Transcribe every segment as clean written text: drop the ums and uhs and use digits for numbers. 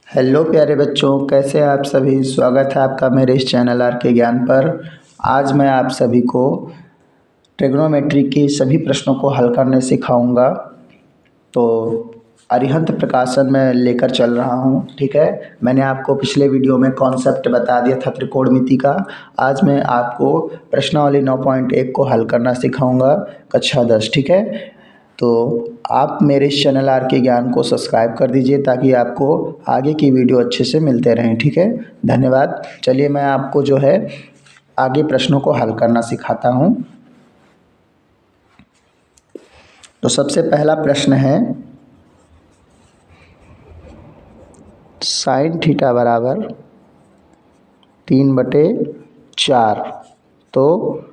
Hello प्यारे बच्चों, कैसे हैं आप सभी। स्वागत है आपका मेरे इस चैनल आर के ज्ञान पर। आज मैं आप सभी को ट्रिग्नोमेट्री के सभी प्रश्नों को हल करने सिखाऊंगा। तो अरिहंत प्रकाशन में लेकर चल रहा हूं, ठीक है। मैंने आपको पिछले वीडियो में कॉन्सेप्ट बता दिया था त्रिकोणमिति का। आज मैं आपको प्रश्नावली 9.1 को हल करना सिखाऊंगा, कक्षा 10, ठीक है। तो आप मेरे इस चैनल आर के ज्ञान को सब्सक्राइब कर दीजिए ताकि आपको आगे की वीडियो अच्छे से मिलते रहें, ठीक है। धन्यवाद। चलिए मैं आपको जो है आगे प्रश्नों को हल करना सिखाता हूँ। तो सबसे पहला प्रश्न है, साइन थीटा बराबर 3/4, तो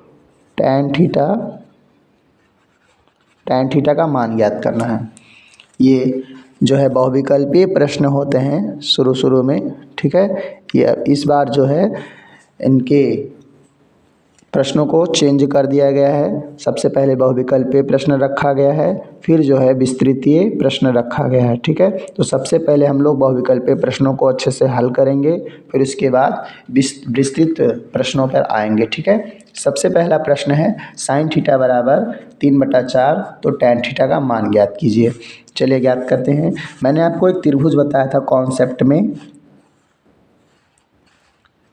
टैन थीटा का मान ज्ञात करना है। ये जो है बहुविकल्पीय प्रश्न होते हैं शुरू में, ठीक है। ये इस बार जो है इनके प्रश्नों को चेंज कर दिया गया है। सबसे पहले बहुविकल्पीय प्रश्न रखा गया है, फिर जो है विस्तृतीय प्रश्न रखा गया है, ठीक है। तो सबसे पहले हम लोग बहुविकल्पीय प्रश्नों को अच्छे से हल करेंगे, फिर उसके बाद विस्तृत प्रश्नों पर आएंगे, ठीक है। सबसे पहला प्रश्न है, साइन थीटा बराबर 3/4, तो टैन थीटा का मान ज्ञात कीजिए। चलिए ज्ञात करते हैं। मैंने आपको एक त्रिभुज बताया था कॉन्सेप्ट में,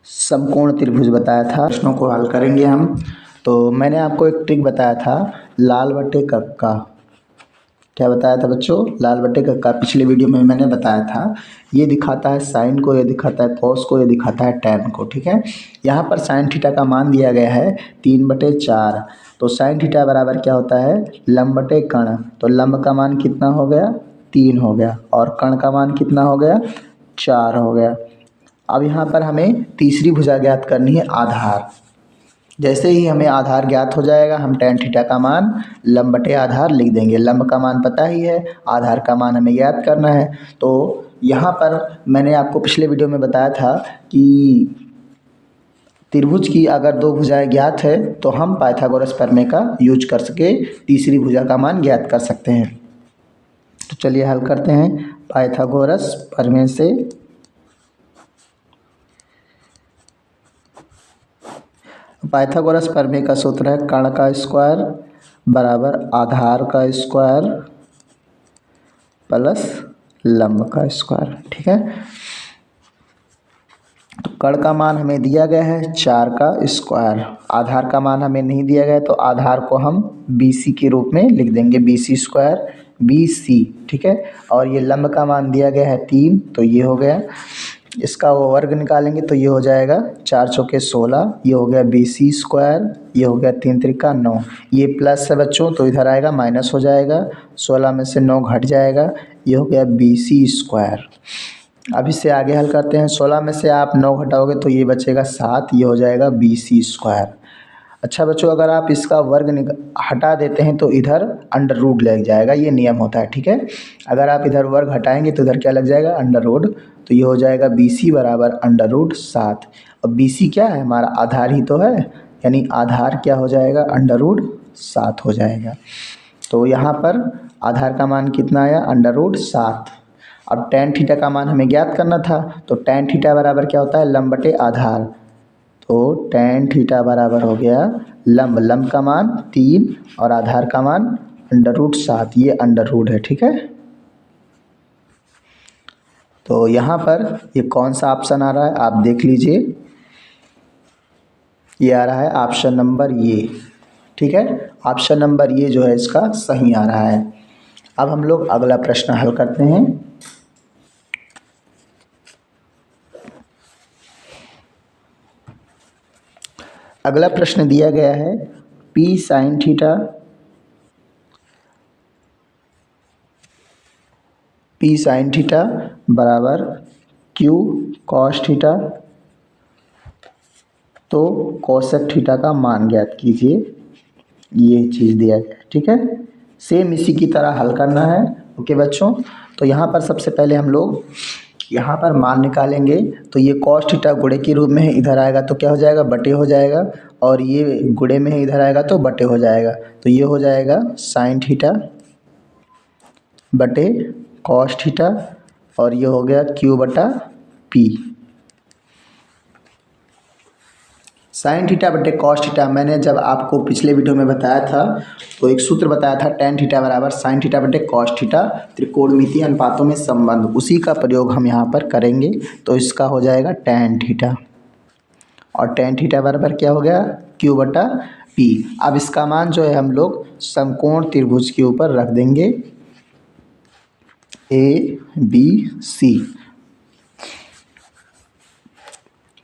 समकोण त्रिभुज बताया था। प्रश्नों को हल करेंगे हम। तो मैंने आपको एक ट्रिक बताया था, लाल बटे कक्का। क्या बताया था बच्चों? लाल बटे कक्का। पिछले वीडियो में मैंने बताया था, ये दिखाता है साइन को, ये दिखाता है कॉस को, ये दिखाता है टैन को, ठीक है। यहाँ पर साइन थीटा का मान दिया गया है 3/4। तो साइन थीटा बराबर क्या होता है? लंब बटे कर्ण। तो लंब का मान कितना हो गया? 3 हो गया, और कर्ण का मान कितना हो गया? 4 हो गया। अब यहाँ पर हमें तीसरी भुजा ज्ञात करनी है, आधार। जैसे ही हमें आधार ज्ञात हो जाएगा, हम टैन थीटा का मान लंब बटे आधार लिख देंगे। लंब का मान पता ही है, आधार का मान हमें ज्ञात करना है। तो यहाँ पर मैंने आपको पिछले वीडियो में बताया था कि त्रिभुज की अगर दो भुजाएं ज्ञात है तो हम पाइथागोरस प्रमेय का यूज कर सके तीसरी भुजा का मान ज्ञात कर सकते हैं। तो चलिए हल करते हैं। पाइथागोरस प्रमेय से पाइथागोरस प्रमेय का सूत्र है, कर्ण का स्क्वायर बराबर आधार का स्क्वायर प्लस लंब का स्क्वायर, ठीक है। तो कर्ण का मान हमें दिया गया है 4 का स्क्वायर, आधार का मान हमें नहीं दिया गया है, तो आधार को हम BC के रूप में लिख देंगे, BC स्क्वायर BC, ठीक है। और ये लंब का मान दिया गया है 3, तो ये हो गया। इसका वो वर्ग निकालेंगे तो ये हो जाएगा 4 चौके 16, ये हो गया BC स्क्वायर, ये हो गया 3 त्रिका 9। ये प्लस है बच्चों, तो इधर आएगा माइनस हो जाएगा, 16 में से 9 घट जाएगा, ये हो गया BC स्क्वायर। अब इससे आगे हल करते हैं। 16 में से आप 9 घटाओगे तो ये बचेगा 7, ये हो जाएगा BC स्क्वायर। अच्छा बच्चों, अगर आप इसका वर्ग हटा देते हैं तो इधर अंडर रूट लग जाएगा, ये नियम होता है, ठीक है। अगर आप इधर वर्ग हटाएंगे तो इधर क्या लग जाएगा? Under root. तो ये हो जाएगा BC बराबर अंडर रूट 7। अब BC क्या है? हमारा आधार ही तो है, यानी आधार क्या हो जाएगा? अंडर रूट 7 हो जाएगा। तो यहाँ पर आधार का मान कितना आया? Under root 7। अब टैन थीटा का मान हमें ज्ञात करना था, तो टैन थीटा बराबर क्या होता है? लंब बटे आधार। तो टैन थीटा बराबर हो गया लंब का मान 3 और आधार का मान अंडर रूट 7, ये अंडर रूट है, ठीक है। तो यहाँ पर ये कौन सा ऑप्शन आ रहा है आप देख लीजिए, ये आ रहा है ऑप्शन नंबर ये, ठीक है। ऑप्शन नंबर ये जो है इसका सही आ रहा है। अब हम लोग अगला प्रश्न हल करते हैं। अगला प्रश्न दिया गया है, P साइन थीटा बराबर Q कॉस थीटा, तो कोसेक थीटा का मान ज्ञात कीजिए। ये चीज़ दिया गया है, ठीक है। सेम इसी की तरह हल करना है, ओके बच्चों। तो यहाँ पर सबसे पहले हम लोग यहाँ पर मान निकालेंगे, तो ये कॉस थीटा गुणे के रूप में है, इधर आएगा तो क्या हो जाएगा? बटे हो जाएगा, और ये गुणे में है, इधर आएगा तो बटे हो जाएगा। तो ये हो जाएगा साइन थीटा बटे कॉस थीटा और ये हो गया Q बटा P। साइन थीटा बटे कॉस थीटा मैंने जब आपको पिछले वीडियो में बताया था तो एक सूत्र बताया था tan थीटा बराबर साइन थीटा बटे कॉस थीटा त्रिकोणमितीय अनुपातों में संबंध, उसी का प्रयोग हम यहाँ पर करेंगे। तो इसका हो जाएगा tan थीटा, और tan थीटा बराबर क्या हो गया Q बटा P। अब इसका मान जो है हम लोग समकोण त्रिभुज के ऊपर रख देंगे ABC।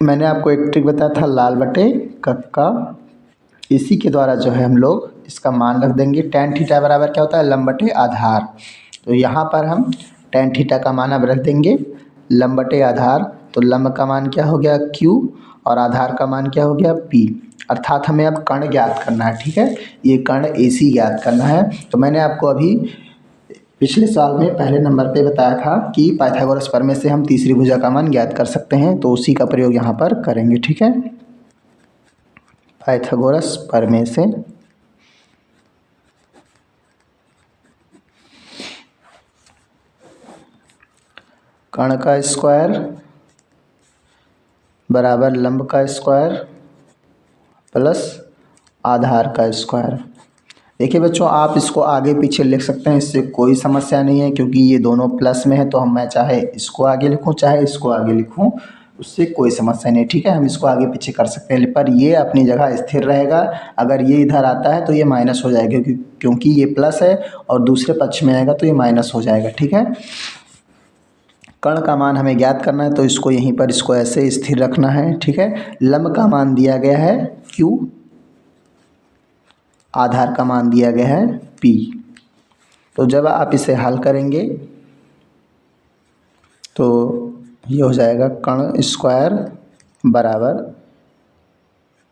मैंने आपको एक ट्रिक बताया था लाल बटे कक्का, इसी के द्वारा जो है हम लोग इसका मान रख देंगे। tan थीटा बराबर क्या होता है लंब बटे आधार। तो यहाँ पर हम tan थीटा का मान अब रख देंगे लंब बटे आधार। तो लंब का मान क्या हो गया Q और आधार का मान क्या हो गया P। अर्थात हमें अब कर्ण ज्ञात करना है, ठीक है, ये कर्ण AC ज्ञात करना है। तो मैंने आपको अभी पिछले साल में पहले नंबर पे बताया था कि पाइथागोरस प्रमेय से हम तीसरी भुजा का मान ज्ञात कर सकते हैं, तो उसी का प्रयोग यहाँ पर करेंगे, ठीक है। पाइथागोरस प्रमेय से कर्ण का स्क्वायर बराबर लंब का स्क्वायर प्लस आधार का स्क्वायर। देखिए बच्चों, आप इसको आगे पीछे लिख सकते हैं, इससे कोई समस्या नहीं है, क्योंकि ये दोनों प्लस में है। तो मैं चाहे इसको आगे लिखूं चाहे इसको आगे लिखूं, उससे कोई समस्या नहीं, ठीक है। हम इसको आगे पीछे कर सकते हैं, पर ये अपनी जगह स्थिर रहेगा। अगर ये इधर आता है तो ये माइनस हो जाएगा, क्योंकि ये प्लस है और दूसरे पक्ष में आएगा तो ये माइनस हो जाएगा, ठीक है। कर्ण का मान हमें ज्ञात करना है, तो इसको यहीं पर इसको ऐसे स्थिर रखना है, ठीक है। लंब का मान दिया गया है Q, आधार का मान दिया गया है P। तो जब आप इसे हल करेंगे तो ये हो जाएगा कर्ण स्क्वायर बराबर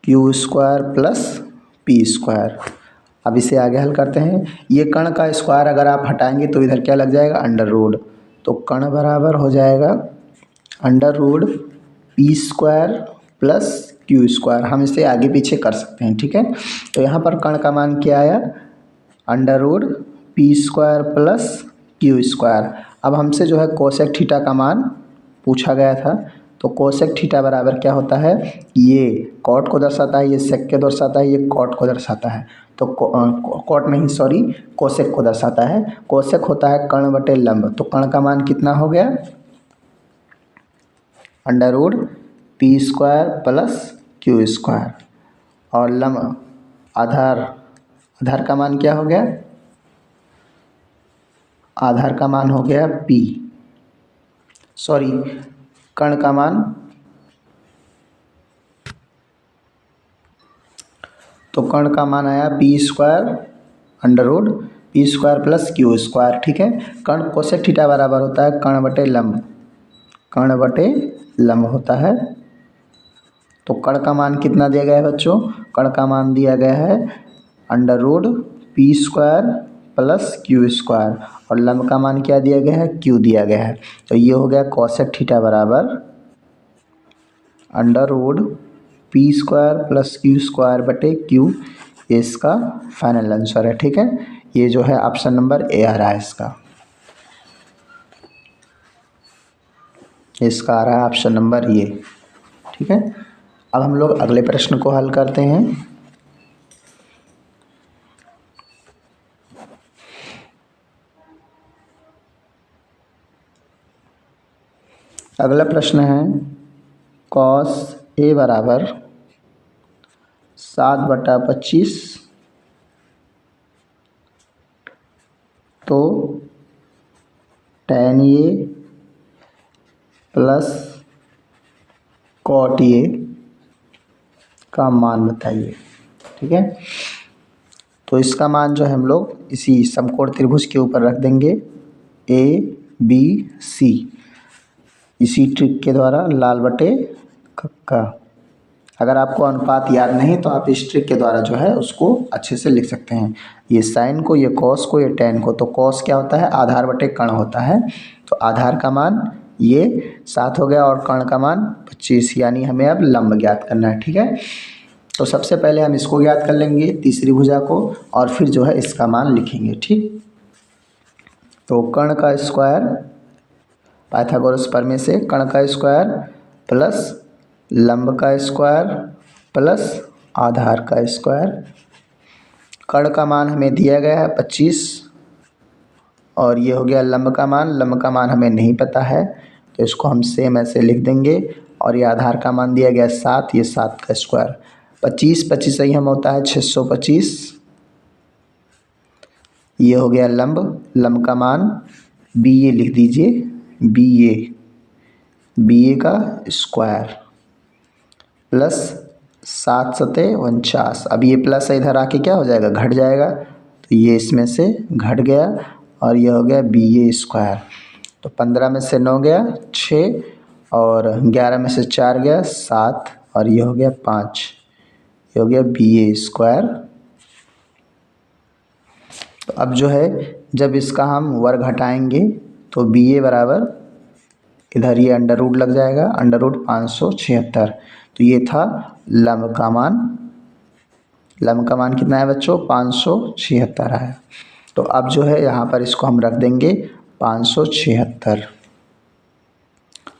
Q square plus P square. अब इसे आगे हल करते हैं। ये कर्ण का स्क्वायर अगर आप हटाएंगे तो इधर क्या लग जाएगा अंडर रूट। तो कर्ण बराबर हो जाएगा under root P square plus Q square. हम इसे आगे पीछे कर सकते हैं, ठीक है। तो यहाँ पर कर्ण का मान क्या आया under root P square plus Q square. अब हमसे जो है कोसेक थीटा का मान पूछा गया था। तो कोसेक थीटा बराबर क्या होता है, ये कॉट को दर्शाता है, ये सेक को दर्शाता है, ये कॉट को दर्शाता है। तो कॉट नहीं सॉरी कोसेक को दर्शाता है। कोसेक होता है कर्ण बटे लंब। तो कर्ण का मान कितना हो गया under root P square plus Q square, और लंब आधार का मान क्या हो गया, आधार का मान हो गया P, सॉरी कर्ण का मान, तो कर्ण का मान आया P square under root P square plus Q square, ठीक है। कर्ण कोसेक थीटा बराबर होता है कर्ण बटे लंब, कर्ण बटे लंब होता है। तो कर्ण का मान कितना दिया गया है बच्चों, कर्ण का मान दिया गया है under root P square plus Q square, और लंब का मान क्या दिया गया है Q दिया गया है। तो ये हो गया कोसेक थीटा बराबर under root P square plus Q square बटे Q। ये इसका फाइनल आंसर है, ठीक है। ये जो है ऑप्शन नंबर A आ रहा है इसका आ रहा है ऑप्शन नंबर ये, ठीक है। अब हम लोग अगले प्रश्न को हल करते हैं। अगला प्रश्न है कॉस A बराबर 7/25, तो tan A plus cot A का मान बताइए, ठीक है। तो इसका मान जो है हम लोग इसी समकोण त्रिभुज के ऊपर रख देंगे ABC, इसी ट्रिक के द्वारा लाल बटे कक्का। अगर आपको अनुपात याद नहीं तो आप इस ट्रिक के द्वारा जो है उसको अच्छे से लिख सकते हैं। ये साइन को, ये कॉस को, ये टेन को। तो कॉस क्या होता है आधार बटे कर्ण होता है। तो आधार का मान ये 7 हो गया और कर्ण का मान 25, यानी हमें अब लंब ज्ञात करना है, ठीक है। तो सबसे पहले हम इसको ज्ञात कर लेंगे तीसरी भुजा को, और फिर जो है इसका मान लिखेंगे, ठीक। तो कर्ण का स्क्वायर पाइथागोरस प्रमेय से कर्ण का स्क्वायर प्लस लंब का स्क्वायर प्लस आधार का स्क्वायर। कर्ण का मान हमें दिया गया है 25 और ये हो गया लंब का मान हमें नहीं पता है तो इसको हम सेम ऐसे लिख देंगे। और ये आधार का मान दिया गया 7, ये 7 का स्क्वायर। 25 सही हम होता है 625। ये हो गया लंब का मान बी ए लिख दीजिए, बी ए का स्क्वायर प्लस 7 सते 49। अब ये प्लस इधर आके क्या हो जाएगा, घट जाएगा, तो ये इसमें से घट गया और ये हो गया बी ए स्क्वायर। तो 15 में से 9 गया 6 और 11 में से 4 गया 7 और ये हो गया 5, ये हो गया बी ए स्क्वायर। तो अब जो है जब इसका हम वर्ग हटाएंगे तो बी ए बराबर इधर ये अंडर रूट लग जाएगा, अंडर रूट 576। तो ये था लंब का मान कितना है बच्चों, 576 है। तो अब जो है यहाँ पर इसको हम रख देंगे 576।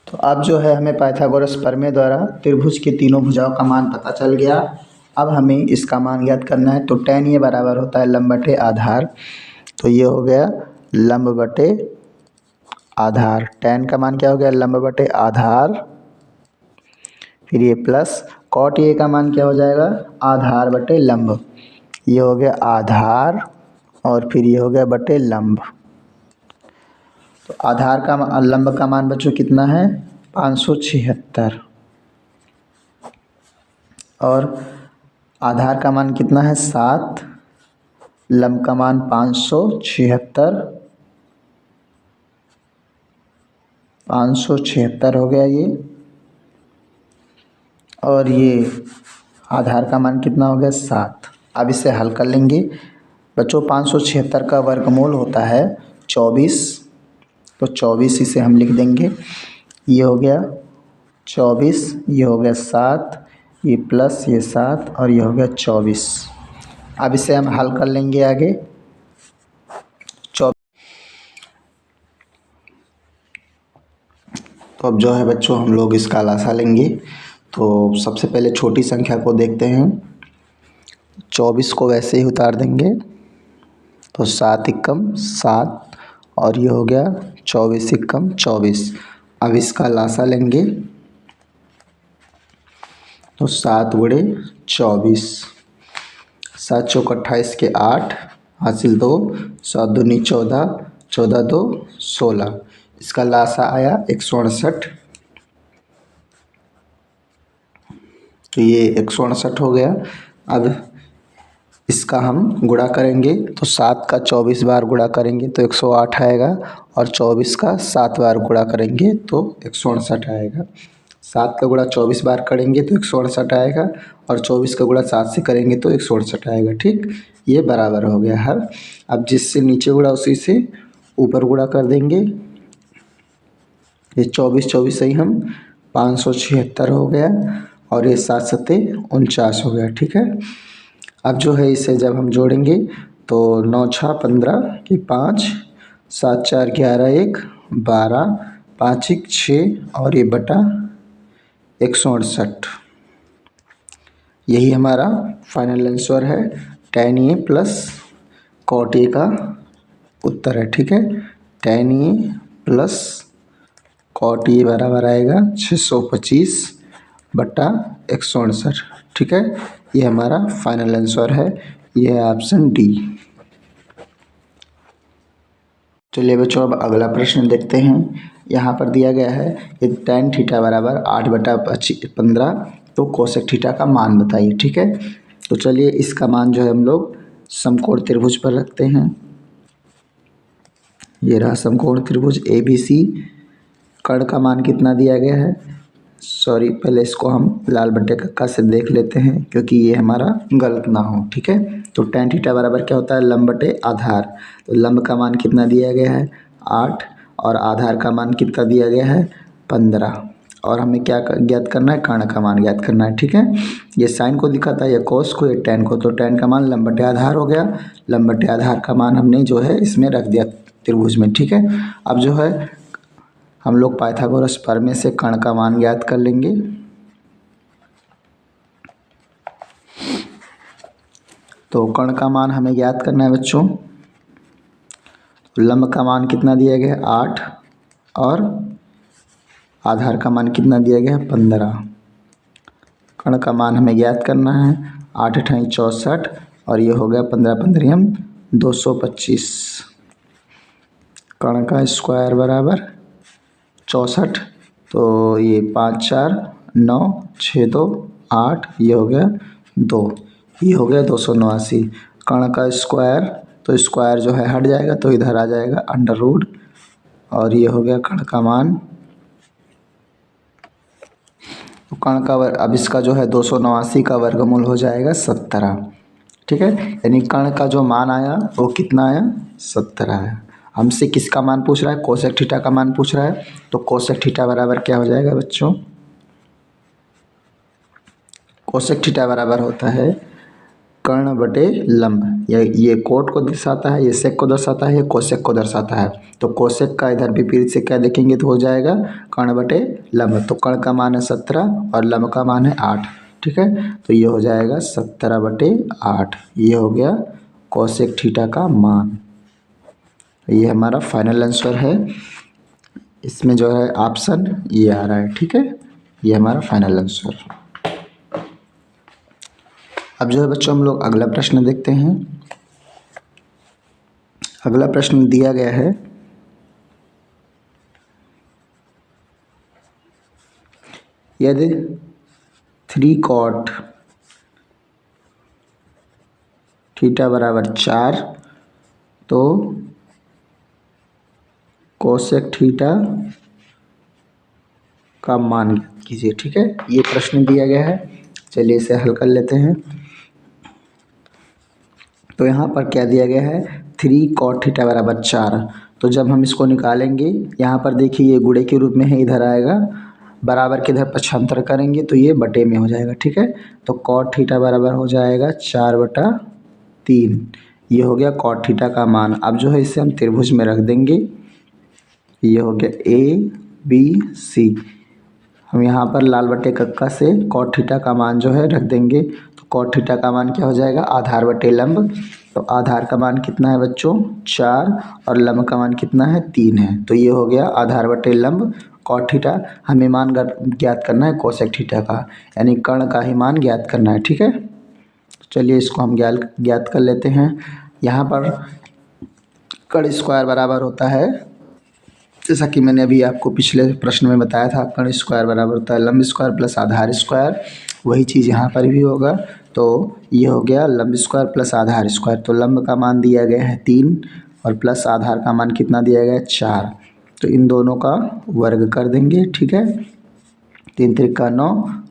तो अब जो है हमें पाइथागोरस प्रमेय द्वारा त्रिभुज के तीनों भुजाओं का मान पता चल गया। अब हमें इसका मान ज्ञात करना है। तो tan ये बराबर होता है लंब बटे आधार, तो ये हो गया लंब बटे आधार। tan का मान क्या हो गया, लंब बटे आधार। फिर ये प्लस cot ये का मान क्या हो जाएगा, आधार बटे लंब। ये हो गया आधार और फिर ये हो गया बटे लंब। तो आधार का लंब का मान बच्चों कितना है 576 और आधार का मान कितना है 7, लंब का मान 576 हो गया ये। और ये आधार का मान कितना हो गया 7। अब इसे हल कर लेंगे बच्चों। 576 का वर्गमूल होता है 24, तो 24 इसे हम लिख देंगे। ये हो गया 24, ये हो गया 7, ये प्लस ये 7 और ये हो गया 24। अब इसे हम हल कर लेंगे आगे। तो अब जो है बच्चों हम लोग इसका लासा लेंगे। तो सबसे पहले छोटी संख्या को देखते हैं। 24 को वैसे ही उतार देंगे, तो 7 एकम 7 और ये हो गया 24 एकम 24। अब इसका लासा लेंगे तो 7 गुणे 24, 7 चौक 28 के 8 हासिल 2, 7 दूनी 14, 14 दो 16। इसका लासा आया 168। तो ये 168 हो गया। अब इसका हम गुणा करेंगे तो 7 का 24 बार गुणा करेंगे तो 108 आएगा और 24 का 7 बार गुणा करेंगे तो 168 आएगा। 7 का गुणा 24 बार करेंगे तो 168 आएगा और 24 का गुणा 7 से करेंगे तो 168 आएगा। ठीक, ये बराबर हो गया हर। अब जिससे नीचे गुणा उसी से ऊपर गुणा कर देंगे। ये 24 सही हम 576 हो गया और ये 7 सत्ते 49 हो गया। ठीक है, अब जो है इसे जब हम जोड़ेंगे तो 9 6 15 की 5, 7 4 11 1 12, 5 1 6 और ये बटा 168। यही हमारा फाइनल आंसर है। tan ए प्लस cot ए का उत्तर है। ठीक है, tan ए प्लस cot ए बराबर आएगा 625 बटा 168। ठीक है, ये हमारा फाइनल आंसर है। ये है ऑप्शन डी। चलिए बच्चों अब अगला प्रश्न देखते हैं। यहाँ पर दिया गया है कि tan थीटा बराबर 8/15, तो कोसेक थीटा का मान बताइए। ठीक है, तो चलिए इसका मान जो है हम लोग समकोण त्रिभुज पर रखते हैं। ये रहा समकोण त्रिभुज ABC। कर्ण का मान कितना दिया गया है, सॉरी पहले इसको हम लाल बट्टे कक्का से देख लेते हैं क्योंकि ये हमारा गलत ना हो। ठीक है, तो tan थीटा बराबर क्या होता है लंब बटे आधार। तो लंब का मान कितना दिया गया है 8 और आधार का मान कितना दिया गया है 15 और हमें क्या ज्ञात करना है, कर्ण का मान ज्ञात करना है। ठीक है, ये साइन को दिखाता है, ये कोस को, ये tan को। तो tan का मान लंब बटे आधार हो गया। लंब बटे आधार का मान हमने जो है इसमें रख दिया त्रिभुज में। ठीक है, अब जो है हम लोग पाइथागोरस प्रमेय से कर्ण का मान ज्ञात कर लेंगे। तो कर्ण का मान हमें ज्ञात करना है बच्चों। लंब का मान कितना दिया गया है 8 और आधार का मान कितना दिया गया है 15। कर्ण का मान हमें ज्ञात करना है 8 × 64 और ये हो गया 15 × 15 225। कर्ण का स्क्वायर बराबर 64, तो ये 5 4 9 6 2 8, ये हो गया 2, ये हो गया 289। कर्ण का स्क्वायर, तो स्क्वायर जो है हट जाएगा तो इधर आ जाएगा अंडर रूट, और ये हो गया कर्ण का मान। तो कर्ण का अब इसका जो है 289 का वर्गमूल हो जाएगा 17। ठीक है, यानी कर्ण का जो मान आया वो कितना आया 17 आया। हमसे किसका मान पूछ रहा है, कोसेक थीटा का मान पूछ रहा है। तो कोसेक थीटा बराबर क्या हो जाएगा बच्चों, कोसेक थीटा बराबर होता है कर्ण बटे लंब। ये कोट को दर्शाता है, ये सेक को दर्शाता है, ये कोसेक को दर्शाता है। तो कोसेक का इधर विपरीत से क्या देखेंगे तो हो जाएगा कर्ण बटे लंब। तो कर्ण का मान है 17 और लंब का मान है 8। ठीक है, तो ये हो जाएगा 17/8। ये हो गया कोसेक थीटा का मान। ये हमारा फाइनल आंसर है। इसमें जो है ऑप्शन ये आ रहा है। ठीक है, ये हमारा फाइनल आंसर। अब जो है बच्चों हम लोग अगला प्रश्न देखते हैं। अगला प्रश्न दिया गया है, यदि 3 cot थीटा बराबर 4 तो कोसेक थीटा का मान कीजिए। ठीक है, ये प्रश्न दिया गया है। चलिए इसे हल कर लेते हैं। तो यहाँ पर क्या दिया गया है 3 cot थीटा बराबर 4। तो जब हम इसको निकालेंगे, यहाँ पर देखिए ये गुणे के रूप में है, इधर आएगा, बराबर के इधर पक्षांतर करेंगे तो ये बटे में हो जाएगा। ठीक है, तो cot थीटा बराबर हो जाएगा 4/3। ये हो गया cot थीटा का मान। अब जो है इसे हम त्रिभुज में रख देंगे। ये हो गया ABC। हम यहाँ पर लाल बटे कक्का से cot थीटा का मान जो है रख देंगे। तो cot थीटा का मान क्या हो जाएगा, आधार बटे लंब। तो आधार का मान कितना है बच्चों 4 और लंब का मान कितना है 3 है। तो ये हो गया आधार बटे लंब cot थीटा। हमें मान ज्ञात करना है कोसेक थीटा का, यानी कर्ण का ही मान ज्ञात करना है। ठीक है, चलिए इसको हम ज्ञात कर लेते हैं। यहाँ पर कर्ण स्क्वायर बराबर होता है, जैसा कि मैंने अभी आपको पिछले प्रश्न में बताया था, कर्ण स्क्वायर बराबर होता है लंब स्क्वायर प्लस आधार स्क्वायर। वही चीज़ यहाँ पर भी होगा। तो ये हो गया लंब स्क्वायर प्लस आधार स्क्वायर। तो लंब का मान दिया गया है 3 और प्लस आधार का मान कितना दिया गया है 4। तो इन दोनों का वर्ग कर देंगे। ठीक है, 3 त्रिका 9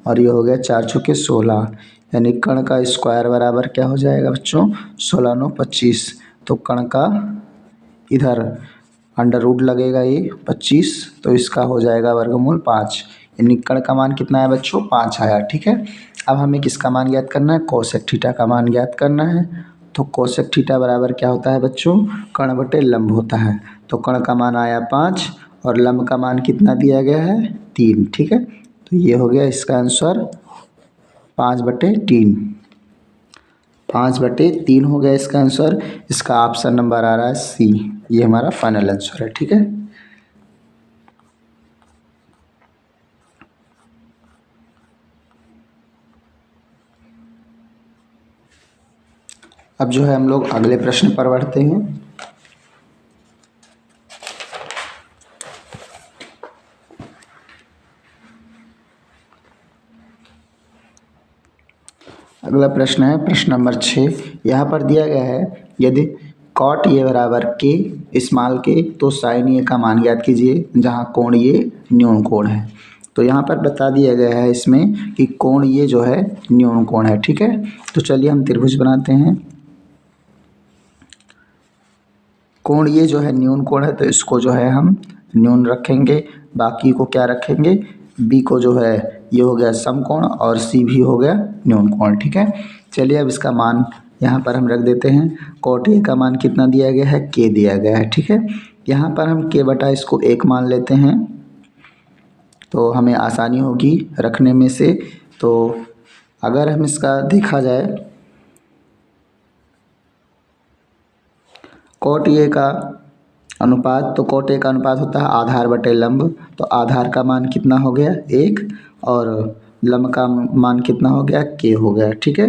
और ये हो गया 4 चौके 16, यानी कर्ण का स्क्वायर बराबर क्या हो जाएगा बच्चों 16 9 25। तो कर्ण का इधर अंडर रूट लगेगा ये 25, तो इसका हो जाएगा वर्गमूल 5, यानी कर्ण का मान कितना है बच्चों 5 आया। ठीक है, अब हमें किसका मान ज्ञात करना है, कोसेक थीटा का मान ज्ञात करना है। तो कोसेक थीटा बराबर क्या होता है बच्चों, कर्ण बटे लंब होता है। तो कर्ण का मान आया 5 और लंब का मान कितना दिया गया है 3। ठीक है, तो ये हो गया इसका आंसर 5/3। 5/3 हो गया इसका आंसर। इसका ऑप्शन नंबर आ रहा है सी। ये हमारा फाइनल आंसर है। ठीक है, अब जो है हम लोग अगले प्रश्न पर बढ़ते हैं। अगला प्रश्न है प्रश्न नंबर 6। यहाँ पर दिया गया है, यदि कॉट ए बराबर के स्मॉल के तो साइन ए का मान ज्ञात कीजिए जहाँ कोण ये न्यून कोण है। तो यहाँ पर बता दिया गया है इसमें कि कोण ये जो है न्यून कोण है। ठीक है, तो चलिए हम त्रिभुज बनाते हैं। कोण ये जो है न्यून कोण है, तो इसको जो है हम न्यून रखेंगे, बाकी को क्या रखेंगे, बी को जो है ये हो गया समकोण और सी भी हो गया न्यून कोण। ठीक है, चलिए अब इसका मान यहाँ पर हम रख देते हैं। कॉट ए का मान कितना दिया गया है, के दिया गया है। ठीक है, यहाँ पर हम के बटा इसको 1 मान लेते हैं। तो हमें आसानी होगी रखने में से। तो अगर हम इसका देखा जाए कोट ए का अनुपात, तो कोट ए का अनुपात होता है आधार बटे लंब। तो आधार का मान कितना हो गया 1 और लंब का मान कितना हो गया k हो गया। ठीक है,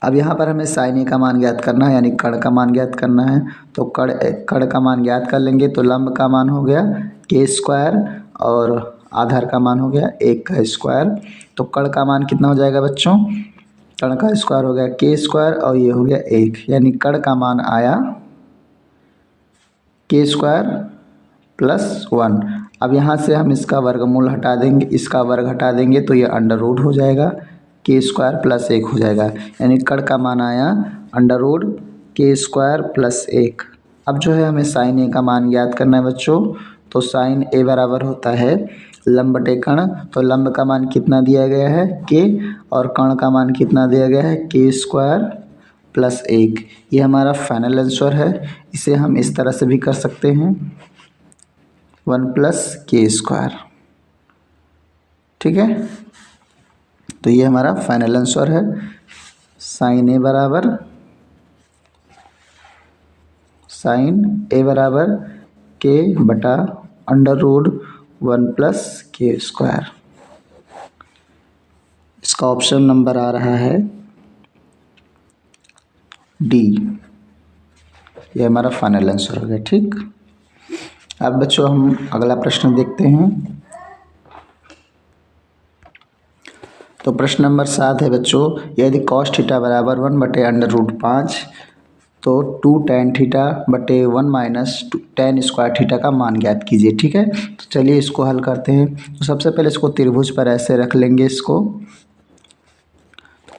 अब यहाँ पर हमें साइन ए का मान ज्ञात करना है, यानी कर्ण का मान ज्ञात करना है। तो कर्ण का मान ज्ञात कर लेंगे तो लंब का मान हो गया k स्क्वायर और आधार का मान हो गया 1 का स्क्वायर। तो कर्ण का मान कितना हो जाएगा बच्चों, कर्ण का स्क्वायर हो गया k स्क्वायर और ये हो गया 1, यानी कर्ण का मान आया k स्क्वायर प्लस 1। अब यहाँ से हम इसका वर्गमूल हटा देंगे, इसका वर्ग हटा देंगे तो ये अंडर रूट हो जाएगा, k स्क्वायर प्लस 1 हो जाएगा, यानी कर्ण का मान आया under root k square plus 1। अब जो है हमें साइन ए का मान ज्ञात करना है बच्चों। तो साइन ए बराबर होता है लंब बटे कर्ण। तो लंब का मान कितना दिया गया है k और कर्ण का मान कितना दिया गया है k स्क्वायर प्लस 1। ये हमारा फाइनल आंसर है। इसे हम इस तरह से भी कर सकते हैं 1 प्लस k स्क्वायर। ठीक है, तो ये हमारा फाइनल आंसर है। साइन ए बराबर k बटा under root 1 plus k square. इसका ऑप्शन नंबर आ रहा है डी। ये हमारा फाइनल आंसर हो गया। ठीक, अब बच्चों हम अगला प्रश्न देखते हैं। तो प्रश्न नंबर 7 है बच्चों, यदि कॉस थीटा बराबर 1 बटे अंडर रूट 5 तो 2 tan थीटा बटे 1 माइनस tan स्क्वायर थीटा का मान ज्ञात कीजिए। ठीक है, तो चलिए इसको हल करते हैं। तो सबसे पहले इसको त्रिभुज पर ऐसे रख लेंगे। इसको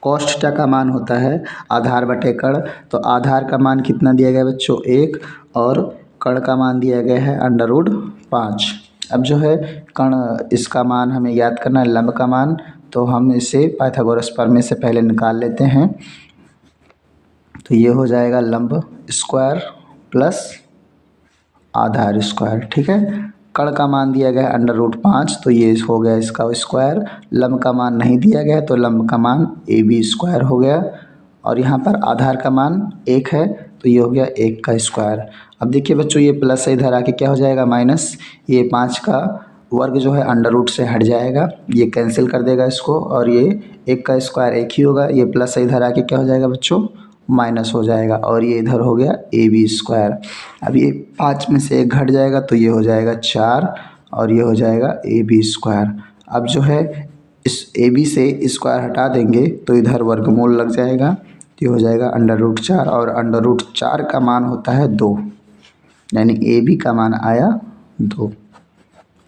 कॉस थीटा का मान होता है आधार बटे कर्ण। तो आधार का मान कितना दिया गया बच्चों 1 और कर्ण का मान दिया गया है अंडर रूट 5। अब जो है कर्ण, इसका मान हमें ज्ञात करना है लंब का मान। तो हम इसे पाइथागोरस प्रमेय से पहले निकाल लेते हैं। तो ये हो जाएगा लंब स्क्वायर प्लस आधार स्क्वायर। ठीक है, कर्ण का मान दिया गया है अंडर रूट 5, तो ये हो गया इसका स्क्वायर। लंब का मान नहीं दिया गया तो लंब का मान AB स्क्वायर हो गया। और यहाँ पर आधार का मान 1 है तो ये हो गया 1 का स्क्वायर। अब देखिए बच्चों, ये प्लस इधर आके क्या हो जाएगा माइनस। ये 5 का वर्ग जो है अंडर रूट से हट जाएगा, ये कैंसिल कर देगा इसको, और ये 1 का स्क्वायर 1 ही होगा। ये प्लस इधर आके क्या हो जाएगा बच्चों, माइनस हो जाएगा, और ये इधर हो गया AB स्क्वायर। अब ये 5 में से 1 घट जाएगा तो ये हो जाएगा 4 और ये हो जाएगा AB स्क्वायर। अब जो है इस AB से स्क्वायर हटा देंगे तो इधर वर्गमूल लग जाएगा, ये हो जाएगा अंडर रूट 4 और अंडर रूट 4 का मान होता है 2, यानी AB का मान आया 2।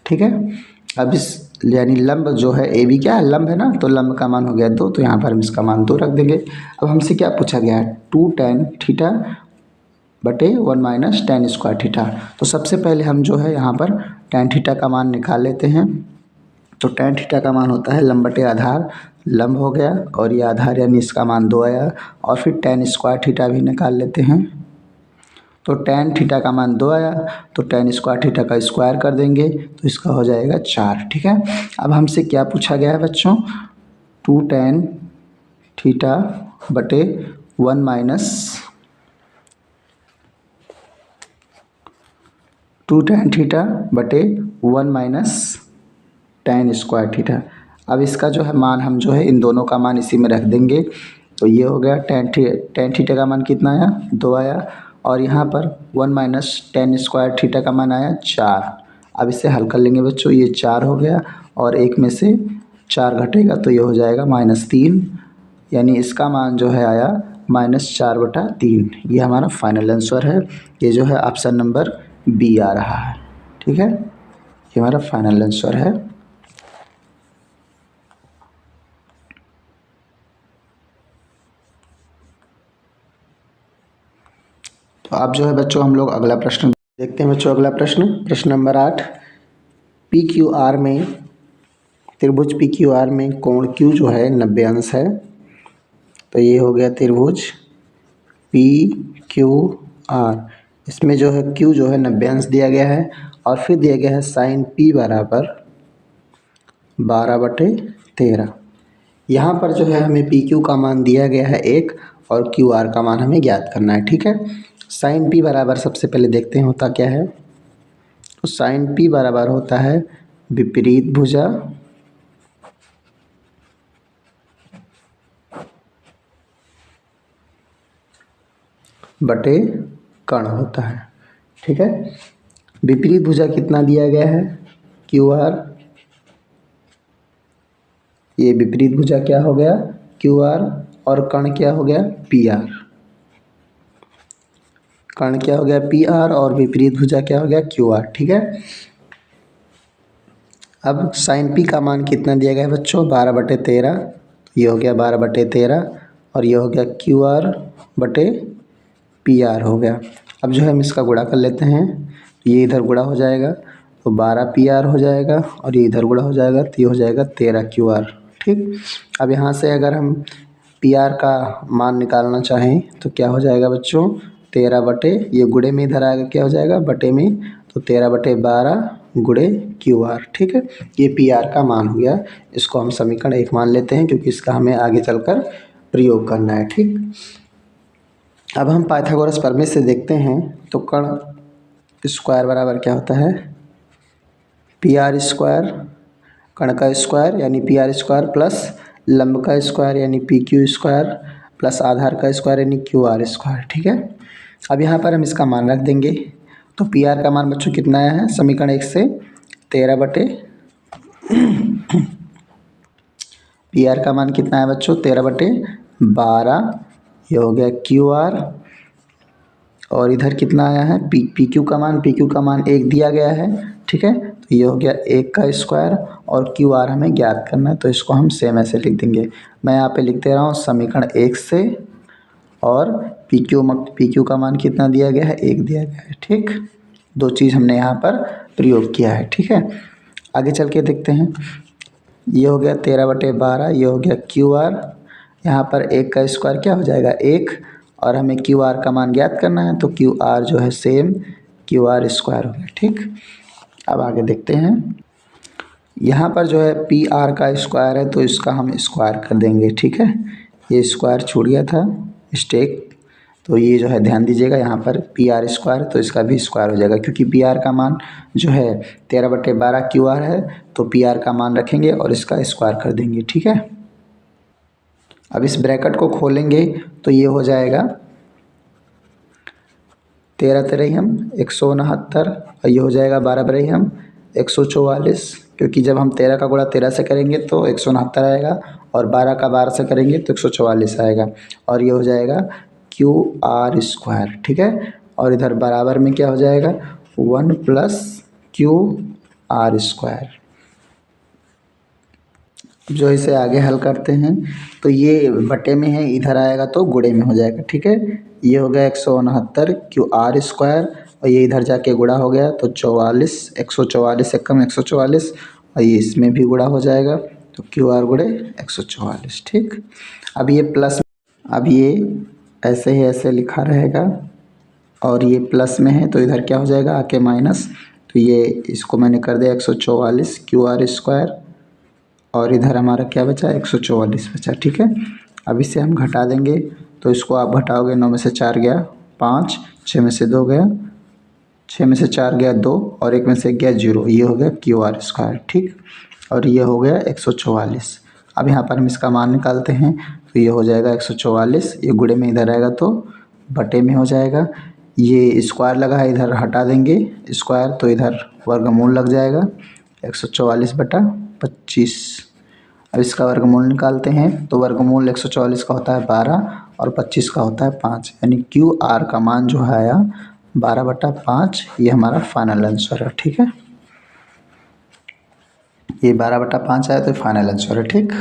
ठीक है, अब इस यानी लंब जो है AB क्या है, लंब है ना, तो लंब का मान हो गया 2, तो यहाँ पर हम इसका मान 2 रख देंगे। अब हमसे क्या पूछा गया है 2 tan थीटा बटे 1 माइनस tan स्क्वायर थीटा। तो सबसे पहले हम जो है यहाँ पर tan थीटा का मान निकाल लेते हैं। तो tan थीटा का मान होता है लंब बटे आधार, लंब हो गया और ये आधार यानी इसका मान 2 आया, और फिर tan स्क्वायर थीटा भी निकाल लेते हैं। तो tan थीटा का मान 2 आया तो tan स्क्वायर थीटा का स्क्वायर कर देंगे तो इसका हो जाएगा 4। ठीक है, अब हमसे क्या पूछा गया है बच्चों, 2 tan थीटा बटे 1 माइनस 2 tan थीटा बटे 1 माइनस tan स्क्वायर थीटा। अब इसका जो है मान हम जो है इन दोनों का मान इसी में रख देंगे। तो ये हो गया tan थीटा का मान कितना आया 2 आया, और यहाँ पर 1 माइनस tan स्क्वायर थीटा का मान आया 4। अब इसे हल कर लेंगे बच्चों, ये 4 हो गया और 1 में से 4 घटेगा तो ये हो जाएगा -3, यानी इसका मान जो है आया -4/3। ये हमारा फाइनल आंसर है। ये जो है ऑप्शन नंबर बी आ रहा है। ठीक है, ये हमारा फाइनल आंसर है। तो अब जो है बच्चों हम लोग अगला प्रश्न देखते हैं। बच्चों अगला प्रश्न नंबर 8, PQR में त्रिभुज PQR में कोण Q जो है 90 अंश है। तो ये हो गया त्रिभुज PQR, इसमें जो है Q जो है 90 अंश दिया गया है और फिर दिया गया है साइन पी बराबर 12/13। यहाँ पर जो है हमें पी क्यू का मान दिया गया है 1 और क्यू आर का मान हमें ज्ञात करना है। ठीक है, साइन पी बराबर सबसे पहले देखते हैं होता क्या है। तो साइन पी बराबर होता है विपरीत भुजा बटे कर्ण होता है। ठीक है, विपरीत भुजा कितना दिया गया है क्यू आर, ये विपरीत भुजा क्या हो गया क्यू आर, और कर्ण क्या हो गया पी आर। कर्ण क्या हो गया पी आर और विपरीत भुजा क्या हो गया क्यू आर। ठीक है, अब साइन पी का मान कितना दिया गया है बच्चों 12/13, ये हो गया 12/13 और ये हो गया क्यू आर बटे पी आर हो गया। अब जो है हम इसका गुणा कर लेते हैं, ये इधर गुणा हो जाएगा तो 12 पी आर हो जाएगा और ये इधर गुणा हो जाएगा तो ये हो जाएगा 13 क्यू आर। ठीक, अब यहाँ से अगर हम पी आर का मान निकालना चाहें तो क्या हो जाएगा बच्चों 13 बटे, ये गुणे में इधर आएगा क्या हो जाएगा बटे में, तो 13/12 गुणे क्यू आर। ठीक है, ये पी आर का मान हो गया। इसको हम समीकरण 1 मान लेते हैं क्योंकि इसका हमें आगे चलकर प्रयोग करना है। ठीक, अब हम पाइथागोरस प्रमेय से देखते हैं तो कर्ण स्क्वायर बराबर क्या होता है पी आर स्क्वायर, कर्ण का स्क्वायर यानी पी आर स्क्वायर प्लस लंब का स्क्वायर यानी पी क्यू स्क्वायर प्लस आधार का स्क्वायर यानी क्यू आर स्क्वायर। ठीक है, अब यहाँ पर हम इसका मान रख देंगे तो पी आर का मान बच्चों कितना है समीकरण 1 से 13 बटे पी आर का मान कितना है बच्चों 13/12, ये हो गया क्यू आर और इधर कितना आया है पी क्यू का मान, पी क्यू का मान 1 दिया गया है। ठीक है, तो ये हो गया 1 का स्क्वायर और क्यू आर हमें ज्ञात करना है तो इसको हम सेम ऐसे लिख देंगे। मैं यहाँ पे लिख दे रहा हूँ समीकरण 1 से, और पी क्यू का मान कितना दिया गया है 1 दिया गया है। ठीक, दो चीज़ हमने यहाँ पर प्रयोग किया है। ठीक है, आगे चल के देखते हैं, ये हो गया 13/12, ये हो गया क्यू आर, यहाँ पर 1 का स्क्वायर क्या हो जाएगा 1 और हमें क्यू आर का मान ज्ञात करना है तो क्यू आर जो है सेम क्यू आर स्क्वायर हो गया। ठीक, अब आगे देखते हैं, यहाँ पर जो है पी आर का स्क्वायर है तो इसका हम स्क्वायर कर देंगे। ठीक है, ये स्क्वायर छूट गया था मिस्टेक, तो ये जो है ध्यान दीजिएगा यहाँ पर पी आर स्क्वायर तो इसका भी स्क्वायर हो जाएगा क्योंकि पी आर का मान जो है 13/12 क्यू आर है तो पी आर का मान रखेंगे और इसका स्क्वायर कर देंगे। ठीक है, अब इस ब्रैकेट को खोलेंगे तो ये हो जाएगा 13×3 169 और ये हो जाएगा 12×144 क्योंकि जब हम 13 का गुणा 13 से करेंगे तो 169 आएगा और 12 का 12 से करेंगे तो 144 आएगा और ये हो जाएगा क्यू आर स्क्वायर। ठीक है, और इधर बराबर में क्या हो जाएगा 1 + क्यू आर स्क्वायर। जो इसे आगे हल करते हैं तो ये बटे में है, इधर आएगा तो गुणे में हो जाएगा। ठीक है, ये हो गया 169 क्यू आर स्क्वायर और ये इधर जाके गुणा हो गया तो 44, 144 से कम 144 और ये इसमें भी गुणा हो जाएगा तो क्यू आर गुणे 144। ठीक, अब ये प्लस, अब ये ऐसे ही ऐसे लिखा रहेगा और ये प्लस में है तो इधर क्या हो जाएगा आके माइनस, तो ये इसको मैंने कर दिया 144 क्यू आर स्क्वायर और इधर हमारा क्या बचा 144 बचा। ठीक है, अब इसे हम घटा देंगे तो इसको आप घटाओगे 9 में से 4 गया 5, 6 में से 2 गया, 6 में से 4 गया 2 और 1 में से गया 0, ये हो गया क्यू आर स्क्वायर। ठीक, और ये हो गया 144। अब यहाँ पर हम इसका मान निकालते हैं तो ये हो जाएगा 144, ये गुणे में इधर आएगा तो बटे में हो जाएगा, ये स्क्वायर लगा है इधर हटा देंगे स्क्वायर तो इधर वर्गमूल लग जाएगा 144/25। अब इसका वर्गमूल निकालते हैं तो वर्गमूल 144 का होता है 12 और 25 का होता है 5, यानी क्यू आर का मान जो है आया 12/5, ये हमारा फाइनल आंसर है। ठीक है, ये 12/5 आया तो फाइनल आंसर है। ठीक,